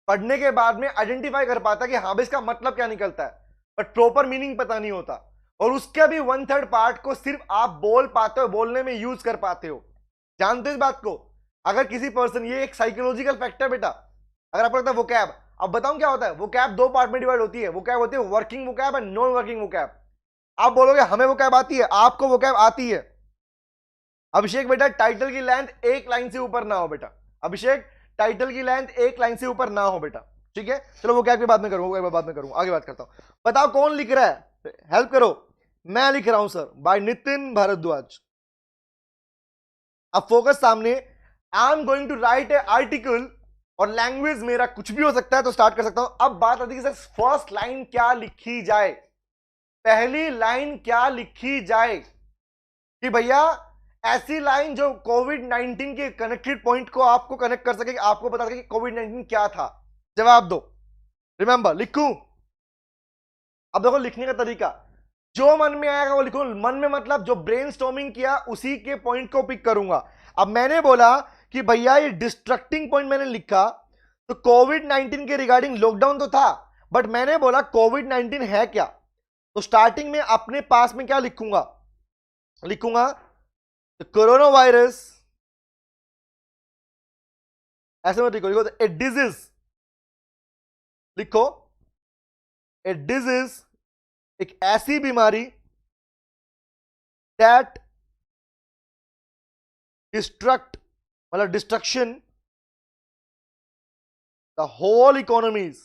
S1: पढ़ने के बाद में आइडेंटिफाई कर पाता है कि हाँ भाई इसका मतलब क्या निकलता है, बट प्रॉपर मीनिंग पता नहीं होता। और उसका भी 1/3 पार्ट को सिर्फ आप बोल पाते हो, बोलने में यूज कर पाते हो। जानते हो इस बात को? अगर किसी पर्सन, ये एक साइकोलॉजिकल फैक्टर बेटा, अगर आपको लगता है वोकैब, अब बताऊं क्या होता है, वोकैब दो पार्ट में डिवाइड होती है, वोकैब होती है working vocab and non working vocab. आप बोलोगे हमें वोकैब आती है, आपको वोकैब आती है। अभिषेक बेटा टाइटल की लेंथ एक लाइन से ऊपर ना हो बेटा, अभिषेक टाइटल की लेंथ एक लाइन से ऊपर ना हो बेटा, ठीक है? चलो वो क्या की बात में करूंगा, बाद में करूंगा, आगे बात करता हूं। बताओ कौन लिख रहा है, हेल्प करो। मैं लिख रहा हूं सर, बाय नितिन भारद्वाज। अब फोकस सामने, I am going to write a article, और लैंग्वेज मेरा कुछ भी हो सकता है, तो स्टार्ट कर सकता हूं। अब बात आती है कि सर फर्स्ट लाइन क्या लिखी जाए, पहली लाइन क्या लिखी जाए, कि भैया ऐसी लाइन जो कोविड-19 के कनेक्टेड पॉइंट को आपको कनेक्ट कर सके, आपको बता सके कि कोविड-19 क्या था। जवाब दो, रिमेंबर, लिखूं? अब देखो लिखने का तरीका, जो मन में आएगा वो लिखो, मन में मतलब जो ब्रेनस्टॉर्मिंग किया उसी के पॉइंट को पिक करूंगा। अब मैंने बोला कि भैया ये डिस्ट्रक्टिंग पॉइंट मैंने लिखा, तो कोविड-19 के रिगार्डिंग लॉकडाउन तो था, बट मैंने बोला कोविड-19 है क्या, तो स्टार्टिंग में अपने पास में क्या लिखूंगा, लिखूंगा कोरोना वायरस, ऐसे मत लिखो, लिखो ए डिजीज, लिखो ए डिजीज, एक ऐसी बीमारी दैट डिस्ट्रक्ट, मतलब destruction the whole economies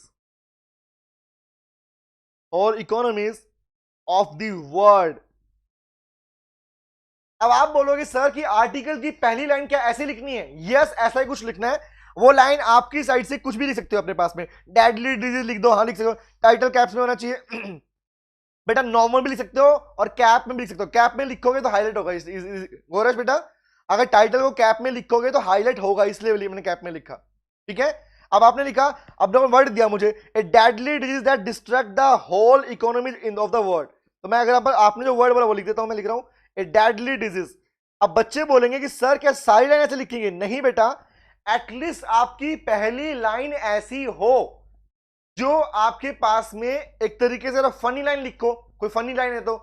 S1: of the world. अब आप बोलोगे सर कि आर्टिकल की पहली लाइन क्या ऐसे लिखनी है? यस, ऐसा ही कुछ लिखना है। वो लाइन आपकी साइड से कुछ भी लिख सकते हो अपने पास में, डेडली डिजीज लिख दो, हाँ लिख सकते हो, टाइटल कैप्स में होना चाहिए बेटा, नॉर्मल भी लिख सकते हो और कैप में भी लिख सकते हो, कैप में लिखोगे तो हाईलाइट होगा गोरज बेटा, अगर टाइटल को कैप में लिखोगे तो हाईलाइट होगा, इसलिए मैंने कैप में लिखा, ठीक है? अब आपने लिखा, अब वर्ड दिया मुझे, a deadly disease that distract the whole economy in of the world, तो मैं अगर आपने जो वर्ड बोला वो लिख देता हूं, मैं लिख रहा हूं ए डेडली डिजीज। अब बच्चे बोलेंगे कि सर क्या सारी लाइन ऐसे लिखेंगे? नहीं बेटा, एटलीस्ट आपकी पहली लाइन ऐसी हो जो आपके पास में एक तरीके से फनी लाइन लिखो, कोई फनी लाइन है तो,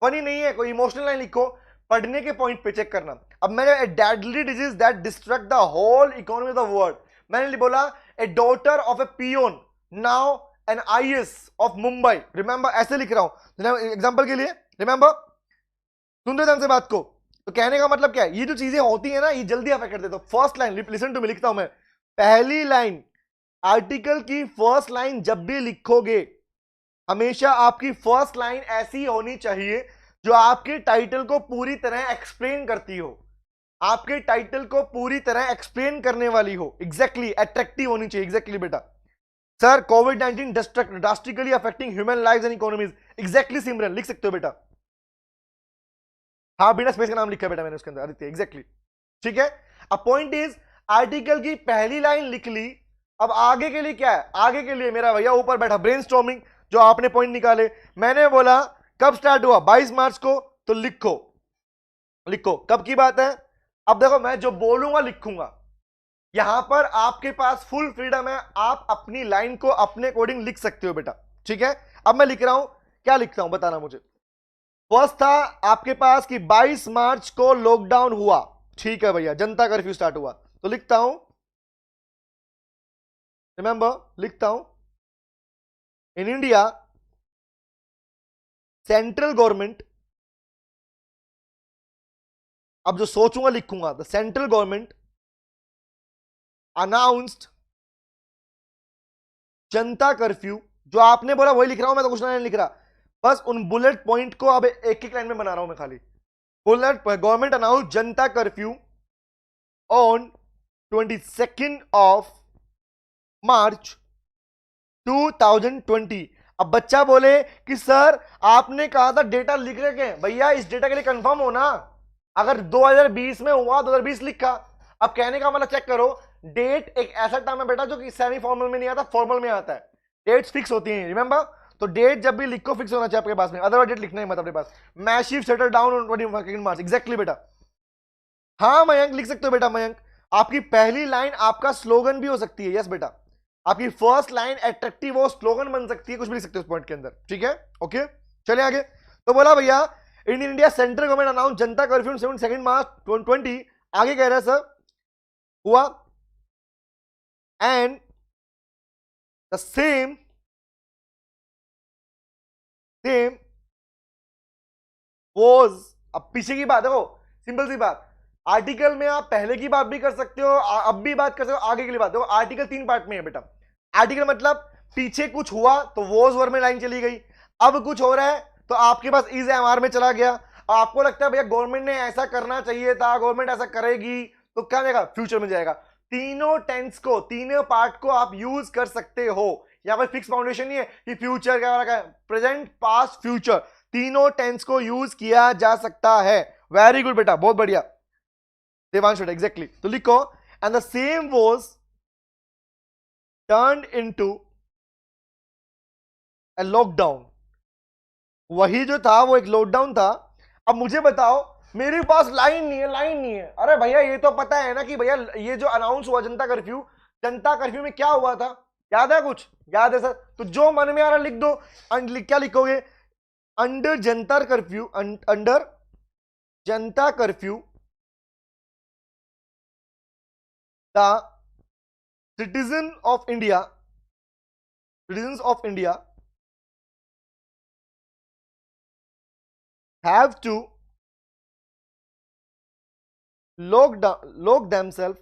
S1: फनी नहीं है कोई इमोशनल लाइन लिखो, पढ़ने के पॉइंट पे चेक करना। अब मैंने deadly disease that distract the whole economy of the world, मैंने बोला a daughter of a peon now an IAS of Mumbai, remember, ऐसे लिख रहा हूं एग्जांपल के लिए, रिमेंबर, सुन रहे थे हमसे बात को? तो कहने का मतलब क्या है, ये जो चीजें होती है ना ये जल्दी अफेक्ट कर देते। तो first line, listen to me, लिखता हूं मैं, पहली लाइन, आर्टिकल की फर्स्ट लाइन जब भी लिखोगे, हमेशा आपकी फर्स्ट लाइन ऐसी होनी चाहिए जो आपके टाइटल को पूरी तरह एक्सप्लेन करती हो, आपके टाइटल को पूरी तरह एक्सप्लेन करने वाली हो, एग्जैक्टली अट्रैक्टिव होनी चाहिए, एग्जैक्टली बेटा। सर कोविड-19 drastically affecting human lives and economies, exactly Simran लिख सकते हो बेटा, हाँ बिना स्पेस का नाम लिखा है बेटा मैंने उसके अंदर, आदित्य, एग्जैक्टली, ठीक है? अब पॉइंट इज, आर्टिकल की पहली लाइन लिख ली, अब आगे के लिए क्या है? आगे के लिए मेरा भैया ऊपर बैठा ब्रेनस्टॉर्मिंग, जो आपने पॉइंट निकाले, मैंने बोला कब स्टार्ट हुआ, 22 मार्च को, तो लिखो, लिखो कब की बात है। अब देखो मैं जो बोलूंगा लिखूंगा, यहां पर आपके पास फुल फ्रीडम है, आप अपनी लाइन को अपने अकॉर्डिंग लिख सकते हो बेटा, ठीक है? अब मैं लिख रहा हूं, क्या लिखता हूं बताना मुझे। फर्स्ट था आपके पास कि 22 मार्च को लॉकडाउन हुआ, ठीक है भैया, जनता कर्फ्यू स्टार्ट हुआ, तो लिखता हूं, रिमेंबर, लिखता हूं इन इंडिया सेंट्रल गवर्नमेंट, अब जो सोचूंगा लिखूंगा, the central government announced Janata curfew, जो आपने बोला वही लिख रहा हूं मैं, तो कुछ नहीं लिख रहा, बस उन बुलेट पॉइंट को अब एक एक लाइन में बना रहा हूं मैं खाली। Bullet, government announce Janata curfew on 22nd of March 2020। अब बच्चा बोले कि सर आपने कहा था डेटा लिख रहे हैं, भैया इस डेटा के लिए कंफर्म हो ना, अगर 2020 में हुआ 2020 लिखा। अब कहने का मतलब चेक करो, डेट एक ऐसा टर्म है बेटा जो कि सेमी फॉर्मल में नहीं आता, फॉर्मल में आता है। डेट्स फिक्स होती हैं, रिमेंबर। तो डेट जब भी लिखो फिक्स होना चाहिए आपके पास में, अदरवाइज डेट लिखना ही मत अपने पास। Massive settle down on 22 March, exactly बेटा। हाँ मयंक लिख सकते हो बेटा, मयंक आपकी पहली लाइन आपका स्लोगन भी हो सकती है। यस बेटा, आपकी फर्स्ट लाइन एट्रैक्टिव हो, स्लोगन बन सकती है, कुछ भी लिख सकते हो उस पॉइंट के अंदर, ठीक है। ओके चलिए आगे। तो बोला भैया Indian India central government announce जनता कर्फ्यू 2 मार्च 2020। आगे कह रहे हैं सर हुआ एंड द सेम वॉज, अब पीछे की बात है वो, सिंपल सी बात। आर्टिकल में आप पहले की बात भी कर सकते हो, अब भी बात कर सकते हो, आगे के लिए बात। देखो आर्टिकल 3 पार्ट में है बेटा। आर्टिकल मतलब पीछे कुछ हुआ तो वॉज वर में लाइन चली गई, अब कुछ हो रहा है तो आपके पास इज एमआर में चला गया। आपको लगता है भैया गवर्नमेंट ने ऐसा करना चाहिए था, गवर्नमेंट ऐसा करेगी, तो क्या जाएगा, फ्यूचर में जाएगा। तीनों टेंस को, तीनों पार्ट को आप यूज कर सकते हो। यहां पर फिक्स फाउंडेशन नहीं है कि फ्यूचर क्या रखा है, प्रेजेंट पास्ट फ्यूचर, तीनों टेंस को यूज किया जा सकता है। वेरी गुड बेटा, बहुत बढ़िया देवांश बेटा, एग्जैक्टली। तो लिखो and the same was turned into A lockdown, वही जो था वो एक लॉकडाउन था। अब मुझे बताओ मेरे पास लाइन नहीं है, लाइन नहीं है। अरे भैया ये तो पता है ना कि भैया ये जो अनाउंस हुआ जनता कर्फ्यू, जनता कर्फ्यू में क्या हुआ था, याद है कुछ, याद है सर? तो जो मन में आ रहा लिख दो। क्या लिखोगे, under Janata curfew, under Janata curfew the citizen of India, citizens of India have to lock themselves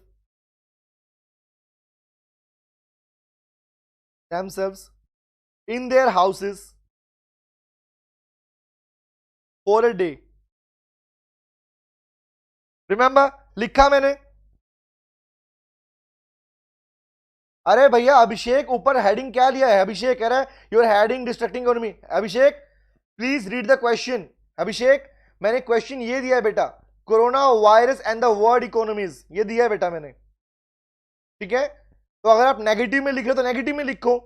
S1: in their houses for a day. Remember, लिखा मैंने। अरे भैया अभिषेक ऊपर हेडिंग क्या लिया है, अभिषेक कह रहा है your heading distracting economy. Abhishek please read the question. Abhishek मैंने क्वेश्चन ये दिया है बेटा, corona virus and the world economies, ये दिया है बेटा मैंने, ठीक है। तो अगर आप नेगेटिव में लिख रहे हो तो नेगेटिव में लिखो,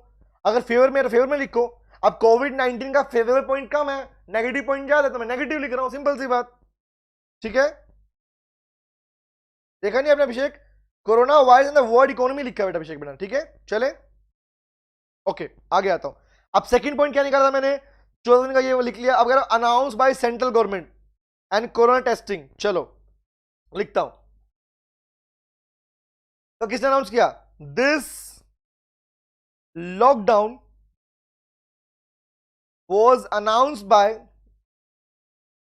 S1: अगर फेवर में तो फेवर में लिखो। अब कोविड 19 का फेवरेबल पॉइंट कम है, नेगेटिव पॉइंट ज्यादा है, तो मैं नेगेटिव लिख रहा हूं, सिंपल सी बात, ठीक है। देखा नहीं आपने Abhishek, corona virus in the world economy लिखा है बेटा अभिषेक बेटा, ठीक है। चले ओके आगे आता हूं। अब सेकंड पॉइंट क्या निकाला था मैंने, 14 दिन का ये लिख लिया। अब अगर announce by central government and corona testing, चलो लिखता हूं। तो किसने अनाउंस किया, this lockdown was announce bye,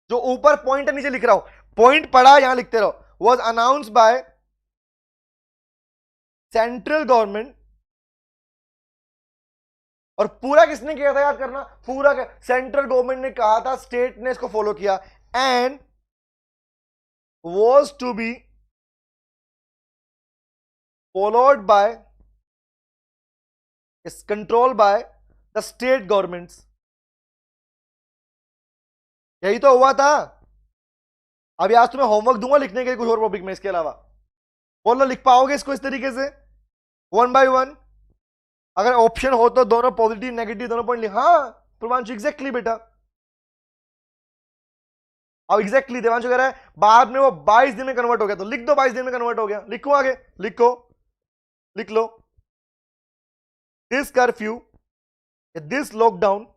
S1: जो ऊपर पॉइंट नीचे लिख रहा हूं, पॉइंट पढ़ा यहां लिखते रहो, was announce by central government. और पूरा किसने किया था याद करना, पूरा सेंट्रल गवर्नमेंट ने कहा था, स्टेट ने इसको फॉलो किया, and was to be followed by, is control by the state governments. यही तो हुआ था। अभी आज तुम्हें होमवर्क दूंगा लिखने के लिए कुछ और टॉपिक में, इसके अलावा बोलो लिख पाओगे इसको इस तरीके से वन बाय वन? अगर ऑप्शन हो तो दोनों पॉजिटिव नेगेटिव दोनों पॉइंट लिख। हाँ प्रमांशु एग्जैक्टली बेटा, अब एग्जैक्टली देवांशु कह रहा है बाद में वो 22 दिन में कन्वर्ट हो गया, तो लिख दो 22 दिन में कन्वर्ट हो गया। लिखो आगे, लिखो, लिख लो, this curfew, this lockdown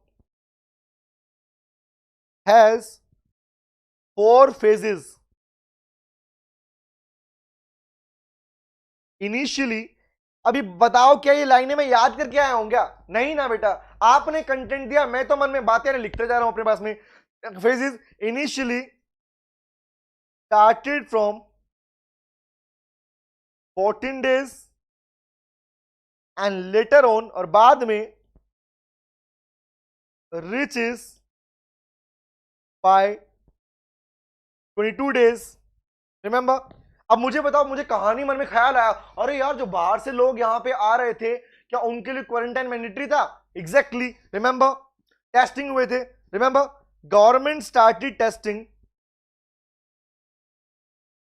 S1: has 4 phases. Initially, अभी बताओ क्या ये लाइनें मैं याद करके आया हूं क्या? नहीं ना बेटा, आपने कंटेंट दिया, मैं तो मन में बातें लिखते जा रहा हूं अपने पास में. Phase is initially started from 14 days and later on, और बाद में reaches by 22 days. रिमेंबर. अब मुझे बताओ, मुझे कहानी मन में ख्याल आया, अरे यार जो बाहर से लोग यहां पे आ रहे थे, क्या उनके लिए क्वारंटाइन मैंडेटरी था? एग्जैक्टली. रिमेंबर, टेस्टिंग हुए थे. Remember, government started testing,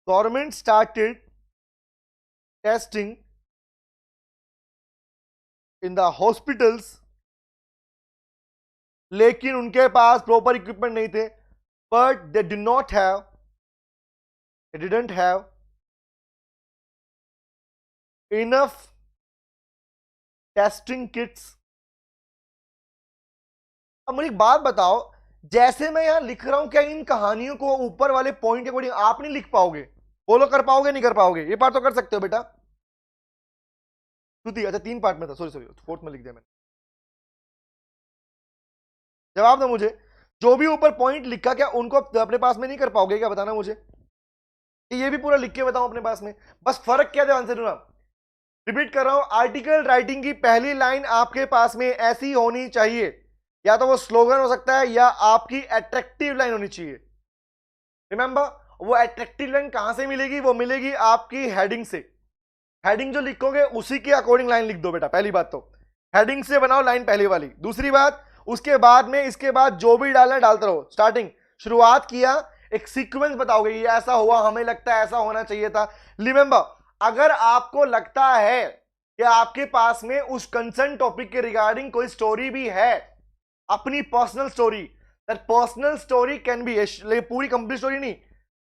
S1: government started testing in the hospitals, लेकिन उनके पास प्रॉपर इक्विपमेंट नहीं थे. But they did not have, they didn't have enough testing kits. अब मुझे एक बात बताओ, जैसे मैं यहां लिख रहा हूं, क्या इन कहानियों को ऊपर वाले पॉइंट के अकॉर्डिंग आप नहीं लिख पाओगे? बोलो, कर पाओगे नहीं कर पाओगे? ये पार्ट तो कर सकते हो बेटा. श्रुति, अच्छा 3 पार्ट में था, सॉरी सॉरी, 4th में लिख दिया मैंने. जवाब दो मुझे, जो भी ऊपर पॉइंट लिखा, क्या उनको अपने पास में नहीं कर पाओगे? क्या बताना मुझे. ये भी पूरा लिख के बताऊं अपने पास में. बस फर्क क्या था, आंसर ना. रिपीट कर रहा हूं, आर्टिकल राइटिंग की पहली लाइन आपके पास में ऐसी होनी चाहिए, या तो वो स्लोगन हो सकता है या आपकी अट्रैक्टिव लाइन होनी चाहिए. रिमेंबर, वो अट्रैक्टिव लाइन कहां से मिलेगी? वो मिलेगी आपकी हेडिंग से. हेडिंग जो लिखोगे उसी के अकॉर्डिंग लाइन लिख दो बेटा. पहली बात तो हेडिंग से बनाओ लाइन पहली वाली. दूसरी बात, उसके बाद में इसके बाद जो भी डालना डालते रहो. स्टार्टिंग, शुरुआत किया, एक सीक्वेंस बताओगे, ये ऐसा हुआ, हमें लगता है ऐसा होना चाहिए था. रिमेंबर, अगर आपको लगता है कि आपके पास में उस कंसर्न टॉपिक के रिगार्डिंग कोई स्टोरी भी है, अपनी personal story, that personal story can be, पूरी कंप्लीट स्टोरी नहीं,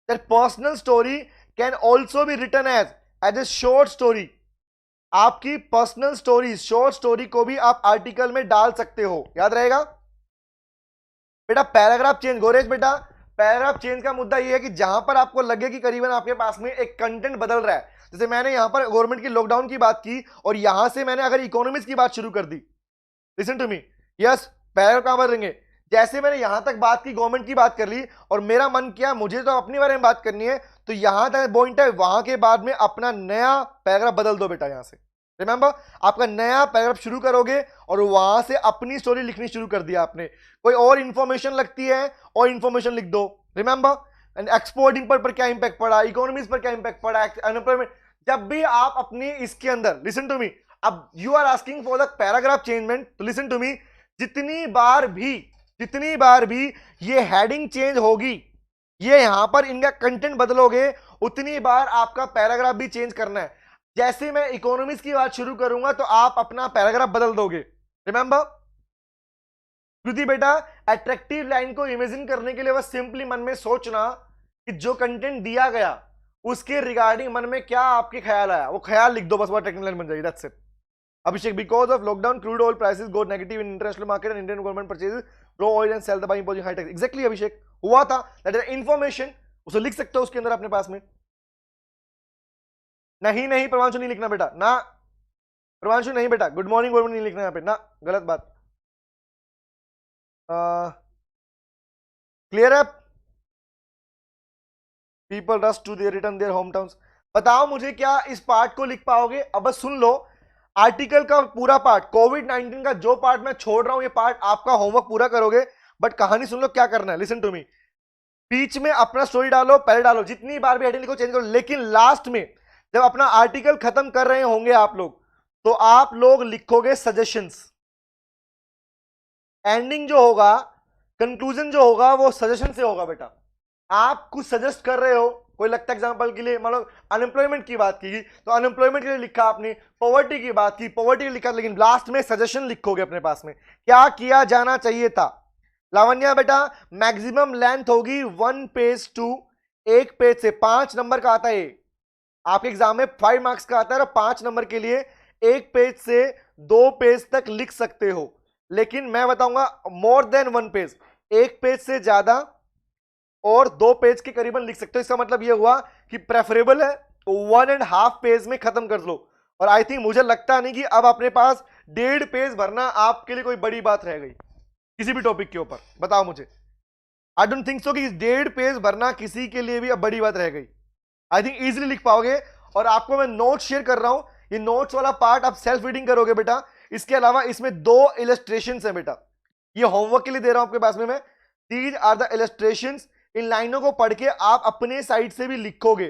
S1: that personal story can also be written as a short story. आपकी पर्सनल स्टोरी, शॉर्ट स्टोरी को भी आप आर्टिकल में डाल सकते हो. याद रहेगा बेटा. पैराग्राफ चेंज, गोरेश बेटा, पैराग्राफ चेंज का मुद्दा यह है कि जहां पर आपको लगे कि करीबन आपके पास में एक कंटेंट बदल रहा है, जैसे मैंने यहां पर गवर्नमेंट की लॉकडाउन की बात की और यहां से मैंने अगर इकोनॉमिक्स की बात शुरू कर दी, listen to me, yes, paragraph कहां बदलेंगे? जैसे मैंने यहां तक बात की, गवर्नमेंट की बात कर ली, और मेरा मन किया मुझे तो अपने बारे में बात करनी है, तो यहां तक पॉइंट है, वहां के बाद में अपना नया पैराग्राफ बदल दो बेटा. यहां से रिमेंबर, आपका नया पैराग्राफ शुरू करोगे और वहां से अपनी स्टोरी लिखनी शुरू कर दिया आपने. कोई और इंफॉर्मेशन लगती है और इंफॉर्मेशन लिख दो. रिमेंबर, एंड एक्सपोर्ट इंपोर्ट पर क्या इंपैक्ट पड़ा, इकोनॉमीज पर क्या इंपैक्ट पड़ा, अनएम्प्लॉयमेंट. जब भी आप अपनी इसके अंदर, लिसन टू मी, अब you are asking for the paragraph changement, तो लिसन टू मी, जितनी बार भी ये हेडिंग चेंज होगी, ये यहां पर इनका कंटेंट बदलोगे, उतनी बार आपका पैराग्राफ भी चेंज करना है. जैसे मैं इकोनॉमिक्स की बात शुरू करूंगा तो आप अपना पैराग्राफ बदल दोगे. रिमेंबर कृति बेटा, अट्रैक्टिव लाइन को इमेजिन करने के लिए बस सिंपली मन में सोचना कि जो कंटेंट दिया गया उसके रिगार्डिंग मन में क्या आपके ख्याल आया, वो ख्याल लिख दो, बस वो अट्रैक्टिव लाइन बन जाएगी. That's it. Abhishek, because of lockdown crude oil prices go negative in international market and Indian government purchases raw oil and sell the by imposing high tax. Exactly Abhishek, हुआ था. दैट इज इंफॉर्मेशन, उसे लिख सकते हो उसके अंदर अपने पास में. नहीं प्रवांशु नहीं लिखना बेटा, ना प्रवांशु नहीं बेटा, गुड मॉर्निंग नहीं लिखना यहाँ पे ना, गलत बात. क्लियर है? People rush to their return their home towns. बताओ मुझे, क्या इस पार्ट को लिख पाओगे? अब बस सुन लो, आर्टिकल का पूरा पार्ट, कोविड-19 का जो पार्ट मैं छोड़ रहा हूं, ये पार्ट आपका होमवर्क पूरा करोगे, बट कहानी सुन लो क्या करना है. लिसन टू मी, बीच में अपना स्टोरी डालो, पहले डालो, जितनी बार भी हेडिंग लिखो चेंज करो, लेकिन लास्ट में जब अपना आर्टिकल खत्म कर रहे होंगे आप लोग, तो आप लोग लिखोगे सजेशंस. एंडिंग जो होगा, कंक्लूजन जो होगा, वो सजेशन से होगा बेटा. आप कुछ सजेस्ट कर रहे हो, कोई लगता है एग्जांपल के लिए, मतलब अनएम्प्लॉयमेंट की बात की तो अनएम्प्लॉयमेंट के लिए लिखा आपने, पॉवर्टी की बात की, पॉवर्टी लिखा, लेकिन लास्ट में सजेशन लिखोगे अपने पास में क्या किया जाना चाहिए था. लावण्या बेटा, मैक्सिमम लेंथ होगी 1 पेज टू, एक पेज से 5 नंबर का आता है आपके एग्जाम में, 5 मार्क्स का आता है, और 5 नंबर के लिए एक पेज से 2 पेज तक लिख सकते हो. लेकिन मैं बताऊंगा मोर देन 1 पेज, एक पेज से ज्यादा और 2 पेज के करीबन लिख सकते हो. इसका मतलब यह हुआ कि प्रेफरेबल है 1.5 पेज में खत्म कर लो. और आई थिंक, मुझे लगता नहीं कि अब अपने पास 1.5 पेज भरना आपके लिए कोई बड़ी बात रह गई किसी भी टॉपिक के ऊपर? बताओ मुझे। आई डोंट थिंक सो कि 1.5 पेज भरना किसी के लिए भी अब बड़ी बात रह गई। आई थिंक इजीली लिख पाओगे। और आपको मैं नोट शेयर कर रहा हूं, ये नोट्स वाला पार्ट आप सेल्फ रीडिंग करोगे बेटा। इसके अलावा इसमें 2 इलस्ट्रेशंस है बेटा, ये होमवर्क के लिए दे रहा हूं आपके पास में मैं। These are the illustrations. इन लाइनों को पढ़ के आप अपने साइड से भी लिखोगे।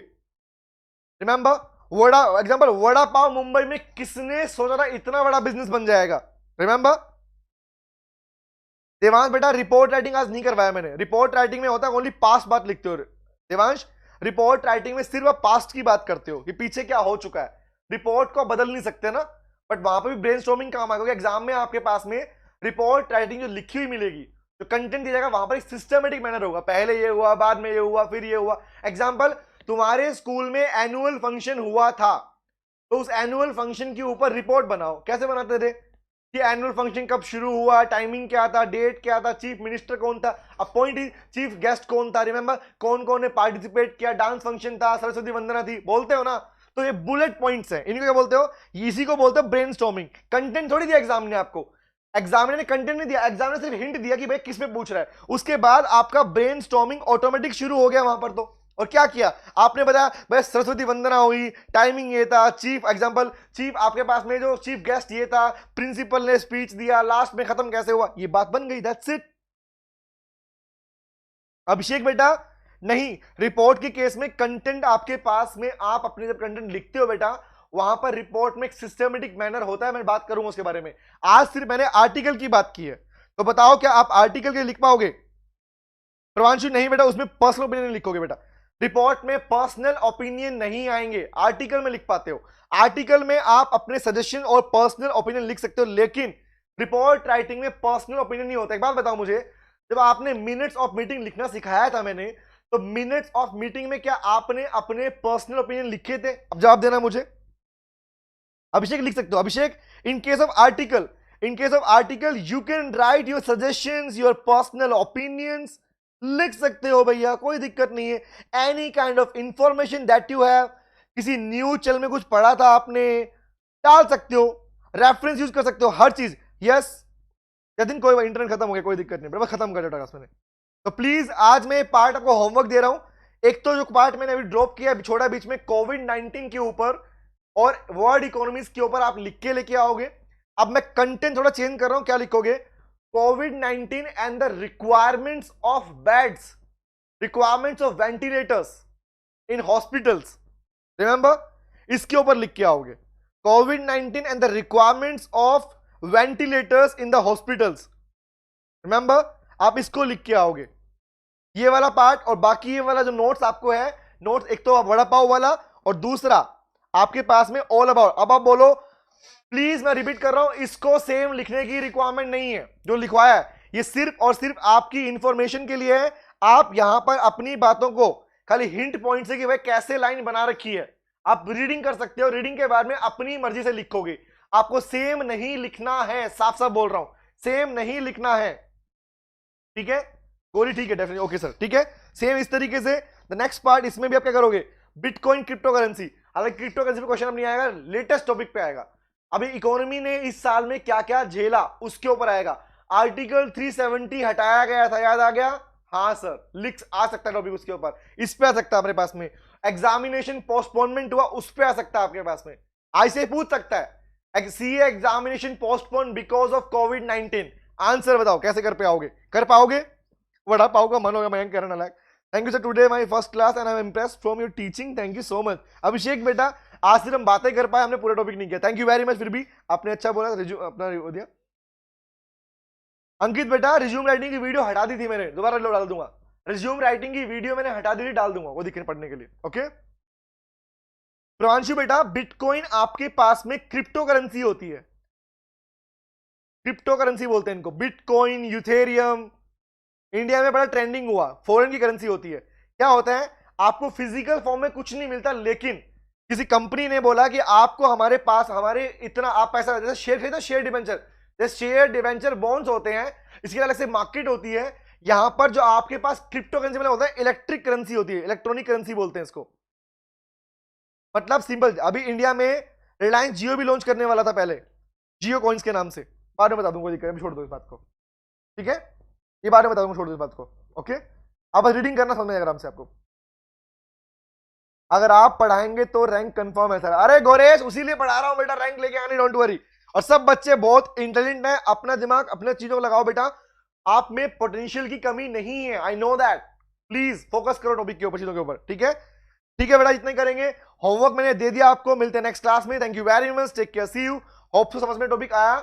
S1: रिमेंबर, वड़ा एग्जांपल, वड़ा पाव मुंबई में किसने सोचा था इतना बड़ा बिजनेस बन जाएगा? रिमेंबर देवांश बेटा, रिपोर्ट राइटिंग आज नहीं करवाया मैंने। रिपोर्ट राइटिंग में होता है ओनली पास्ट बात लिखते हो देवांश। रिपोर्ट राइटिंग में सिर्फ आप पास्ट की बात करते हो कि पीछे क्या हो चुका है। रिपोर्ट को बदल नहीं सकते ना, बट वहां पे भी ब्रेनस्टॉर्मिंग काम आएगा। एग्जाम में आपके पास में रिपोर्ट राइटिंग जो लिखी हुई मिलेगी, जो कंटेंट दिया जाएगा, वहां पर एक सिस्टमेटिक मैनर होगा। पहले ये हुआ, बाद में ये हुआ, फिर ये हुआ। एग्जाम्पल, तुम्हारे स्कूल में एनुअल फंक्शन हुआ था, तो उस एनुअल फंक्शन के ऊपर रिपोर्ट बनाओ। कैसे बनाते थे कि एनुअल फंक्शन कब शुरू हुआ, टाइमिंग क्या था, डेट क्या था, चीफ मिनिस्टर कौन था, अपॉइंट चीफ गेस्ट कौन था, रिमेंबर कौन कौन ने पार्टिसिपेट किया, डांस फंक्शन था, सरस्वती वंदना थी, बोलते हो ना। तो ये बुलेट पॉइंट्स हैं, इनको क्या बोलते हो? इसी को बोलते हो ब्रेनस्टॉर्मिंग। कंटेंट थोड़ी दिया एग्जाम ने आपको, एग्जामिनर ने कंटेंट नहीं दिया, एग्जामिनर सिर्फ हिंट दिया कि भाई किस में पूछ रहा है। उसके बाद आपका ब्रेनस्टॉर्मिंग ऑटोमेटिक शुरू हो गया वहां पर। तो और क्या किया आपने, बताया भाई सरस्वती वंदना हुई, टाइमिंग ये था, चीफ एग्जांपल चीफ आपके पास में जो चीफ गेस्ट ये था, प्रिंसिपल ने स्पीच दिया, लास्ट में खत्म कैसे हुआ, ये बात बन गई। That's it. अभिषेक बेटा नहीं, रिपोर्ट के केस में कंटेंट आपके पास में, आप अपने जब कंटेंट लिखते हो बेटा, वहां पर रिपोर्ट में एक सिस्टमेटिक मैनर होता है। मैं बात करूंगा उसके बारे में। आज सिर्फ मैंने आर्टिकल की बात की है, तो बताओ क्या आप आर्टिकल के लिख पाओगे? प्रवांशु नहीं बेटा, उसमें पर्सनल ओपिनियन लिखोगे बेटा। रिपोर्ट में पर्सनल ओपिनियन नहीं आएंगे, आर्टिकल में लिख पाते हो। आर्टिकल में आप अपने सजेशन और पर्सनल ओपिनियन लिख सकते हो, लेकिन रिपोर्ट राइटिंग में पर्सनल ओपिनियन नहीं होता। एक बात बताओ मुझे, जब आपने मिनट्स ऑफ मीटिंग लिखना सिखाया था मैंने, तो मिनट्स ऑफ मीटिंग में क्या आपने अपने पर्सनल ओपिनियन लिखे थे? अब जवाब देना मुझे। अभिषेक लिख सकते हो। Abhishek, in case of article you can write your suggestions, your personal opinions, लिख सकते हो भैया, कोई दिक्कत नहीं है। Any kind of information that you have, किसी न्यूज चैनल में कुछ पढ़ा था आपने, डाल सकते हो, रेफरेंस यूज कर सकते हो, हर चीज। यस यदि कोई इंटरनेट खत्म हो गया कोई दिक्कत नहीं, बस खत्म कर देता मैंने। तो प्लीज आज मैं पार्ट आपको होमवर्क दे रहा हूं। एक तो जो पार्ट मैंने अभी ड्रॉप किया छोड़ा बीच में, कोविड-19 के ऊपर और वर्ल्ड इकोनॉमीज के ऊपर आप लिख के लेके आओगे। अब मैं कंटेंट थोड़ा चेंज कर रहा हूं, क्या लिखोगे? COVID-19 and the requirements of beds, requirements of ventilators in hospitals. Remember, इसके ऊपर लिख के आओगे COVID-19 and the requirements of ventilators in the hospitals. Remember, आप इसको लिख के आओगे, ये वाला पार्ट। और बाकी ये वाला जो नोट्स आपको है, नोट्स एक तो वड़ा पाव वाला, और दूसरा आपके पास में ऑल अबाउट। अब आप बोलो प्लीज, मैं रिपीट कर रहा हूं, इसको सेम लिखने की रिक्वायरमेंट नहीं है जो लिखवाया है, ये सिर्फ और सिर्फ आपकी इंफॉर्मेशन के लिए है। आप यहां पर अपनी बातों को खाली हिंट पॉइंट से कि भाई कैसे लाइन बना रखी है, आप रीडिंग कर सकते हो। रीडिंग के बाद में अपनी मर्जी से लिखोगे, आपको सेम नहीं लिखना है, साफ साफ बोल रहा हूं, सेम नहीं लिखना है, ठीक है गोली? ठीक है, डेफिनेटली ओके सर, ठीक है। सेम इस तरीके से द नेक्स्ट पार्ट, इसमें भी आप क्या करोगे? Bitcoin crypto currency. हालांकि क्रिप्टो करेंसी पे क्वेश्चन अब नहीं आएगा, लेटेस्ट टॉपिक पे आएगा। अभी इकोनॉमी ने इस साल में क्या क्या झेला उसके ऊपर आएगा। आर्टिकल 370 हटाया गया था, याद आ गया? हाँ सर, लिख आ सकता है टॉपिक उसके ऊपर, इस पे आ सकता है अपने पास में। एग्जामिनेशन पोस्टपोनमेंट हुआ, उस पे आ सकता है आपके पास में, ऐसे पूछ सकता है। CA examination postpone because of COVID-19। Answer बताओ कैसे कर पे आओगे? कर पाओगे? वड़ा पाव का मन होगा मयंक करने लायक। Thank you sir, today my first class and I am impressed from your teaching, thank you so much. Abhishek बेटा, आज सिर्फ हम बातें कर पाए, हमने पूरा टॉपिक नहीं किया। थैंक यू वेरी मच, फिर भी आपने अच्छा बोला, अपना रिव्यू दिया। अंकित बेटा, रिज्यूम राइटिंग की वीडियो हटा दी थी मैंने, दोबारा डाल दूंगा। रिज्यूम राइटिंग की वीडियो मैंने हटा दी थी, डाल दूंगा वो दिखने पढ़ने के लिए, ओके। प्रवांशु बेटा, बिटकॉइन आपके पास में क्रिप्टो करेंसी होती है, क्रिप्टो करेंसी बोलते हैं इनको, बिटकॉइन, यूथेरियम। इंडिया में बड़ा ट्रेंडिंग हुआ, फॉरेन की करेंसी होती है। क्या होता है, आपको फिजिकल फॉर्म में कुछ नहीं मिलता, लेकिन किसी कंपनी ने बोला कि आपको हमारे पास, हमारे इतना आप पैसा, जैसे शेयर खरीदो, शेयर डिवेंचर, जैसे शेयर डिवेंचर बॉन्ड्स होते हैं, इसकी अलग से मार्केट होती है। यहां पर जो आपके पास क्रिप्टो करेंसी वाला होता है, इलेक्ट्रिक करेंसी होती है, इलेक्ट्रॉनिक करेंसी बोलते हैं इसको। मतलब सिंपल, अभी इंडिया में रिलायंस जियो भी लॉन्च करने वाला था पहले, जियो कॉइन्स के नाम से, बाद में बता दूंगा, दिक्कत है, छोड़ दो इस बात को, ठीक है, ये बाद में बता दूंगा, छोड़ दो इस बात को, ओके। आप रीडिंग करना समझ में आएगा आराम से आपको। अगर आप पढ़ाएंगे तो रैंक कंफर्म है सर। अरे गोरेश उसी लिए पढ़ा रहा हूं बेटा, रैंक लेके आनी, डोंट वरी। और सब बच्चे बहुत इंटेलिजेंट हैं, अपना दिमाग अपने चीजों को लगाओ बेटा, आप में पोटेंशियल की कमी नहीं है, I know that. Please focus करो टॉपिक के ऊपर, चीजों के ऊपर, ठीक है, ठीक है बेटा, इतना ही करेंगे। होमवर्क मैंने दे दिया आपको, मिलते हैं नेक्स्ट क्लास में। Thank you very much, take care, see you. Hope so समझ में टॉपिक आया।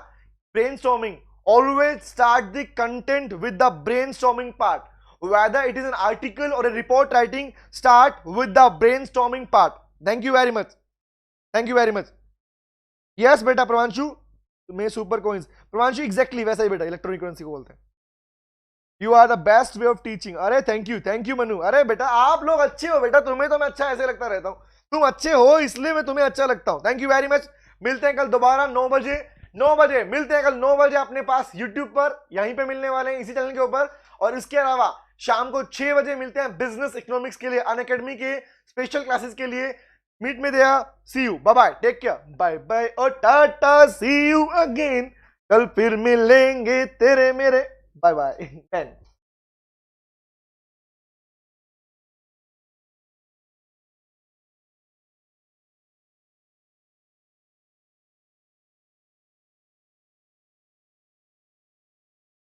S1: Brainstorming, always start the content with the brainstorming part, whether it is an article or a report writing, start with the brainstorming part. Thank you very much, thank you very much. Yes बेटा प्रवांशु, मैं super coins, प्रवांशु exactly वैसा ही बेटा, electronic currency को बोलते हैं। You are the best way of teaching. अरे thank you Manu. अरे बेटा आप लोग अच्छे हो बेटा, तुम्हें तो मैं अच्छा ऐसे लगता रहता हूं, तुम अच्छे हो इसलिए मैं तुम्हें अच्छा लगता हूं। Thank you very much. मिलते हैं कल दोबारा 9 बजे, 9 बजे मिलते हैं कल 9 बजे अपने पास यूट्यूब पर, यहीं पे मिलने वाले हैं इसी चैनल के ऊपर। और इसके अलावा शाम को 6 बजे मिलते हैं बिजनेस इकोनॉमिक्स के लिए, अनअकैडमी के स्पेशल क्लासेस के लिए। मीट में दिया, see you, bye bye, take care, bye bye और टाटा, सी यू अगेन। कल फिर मिलेंगे तेरे मेरे, बाय बाय।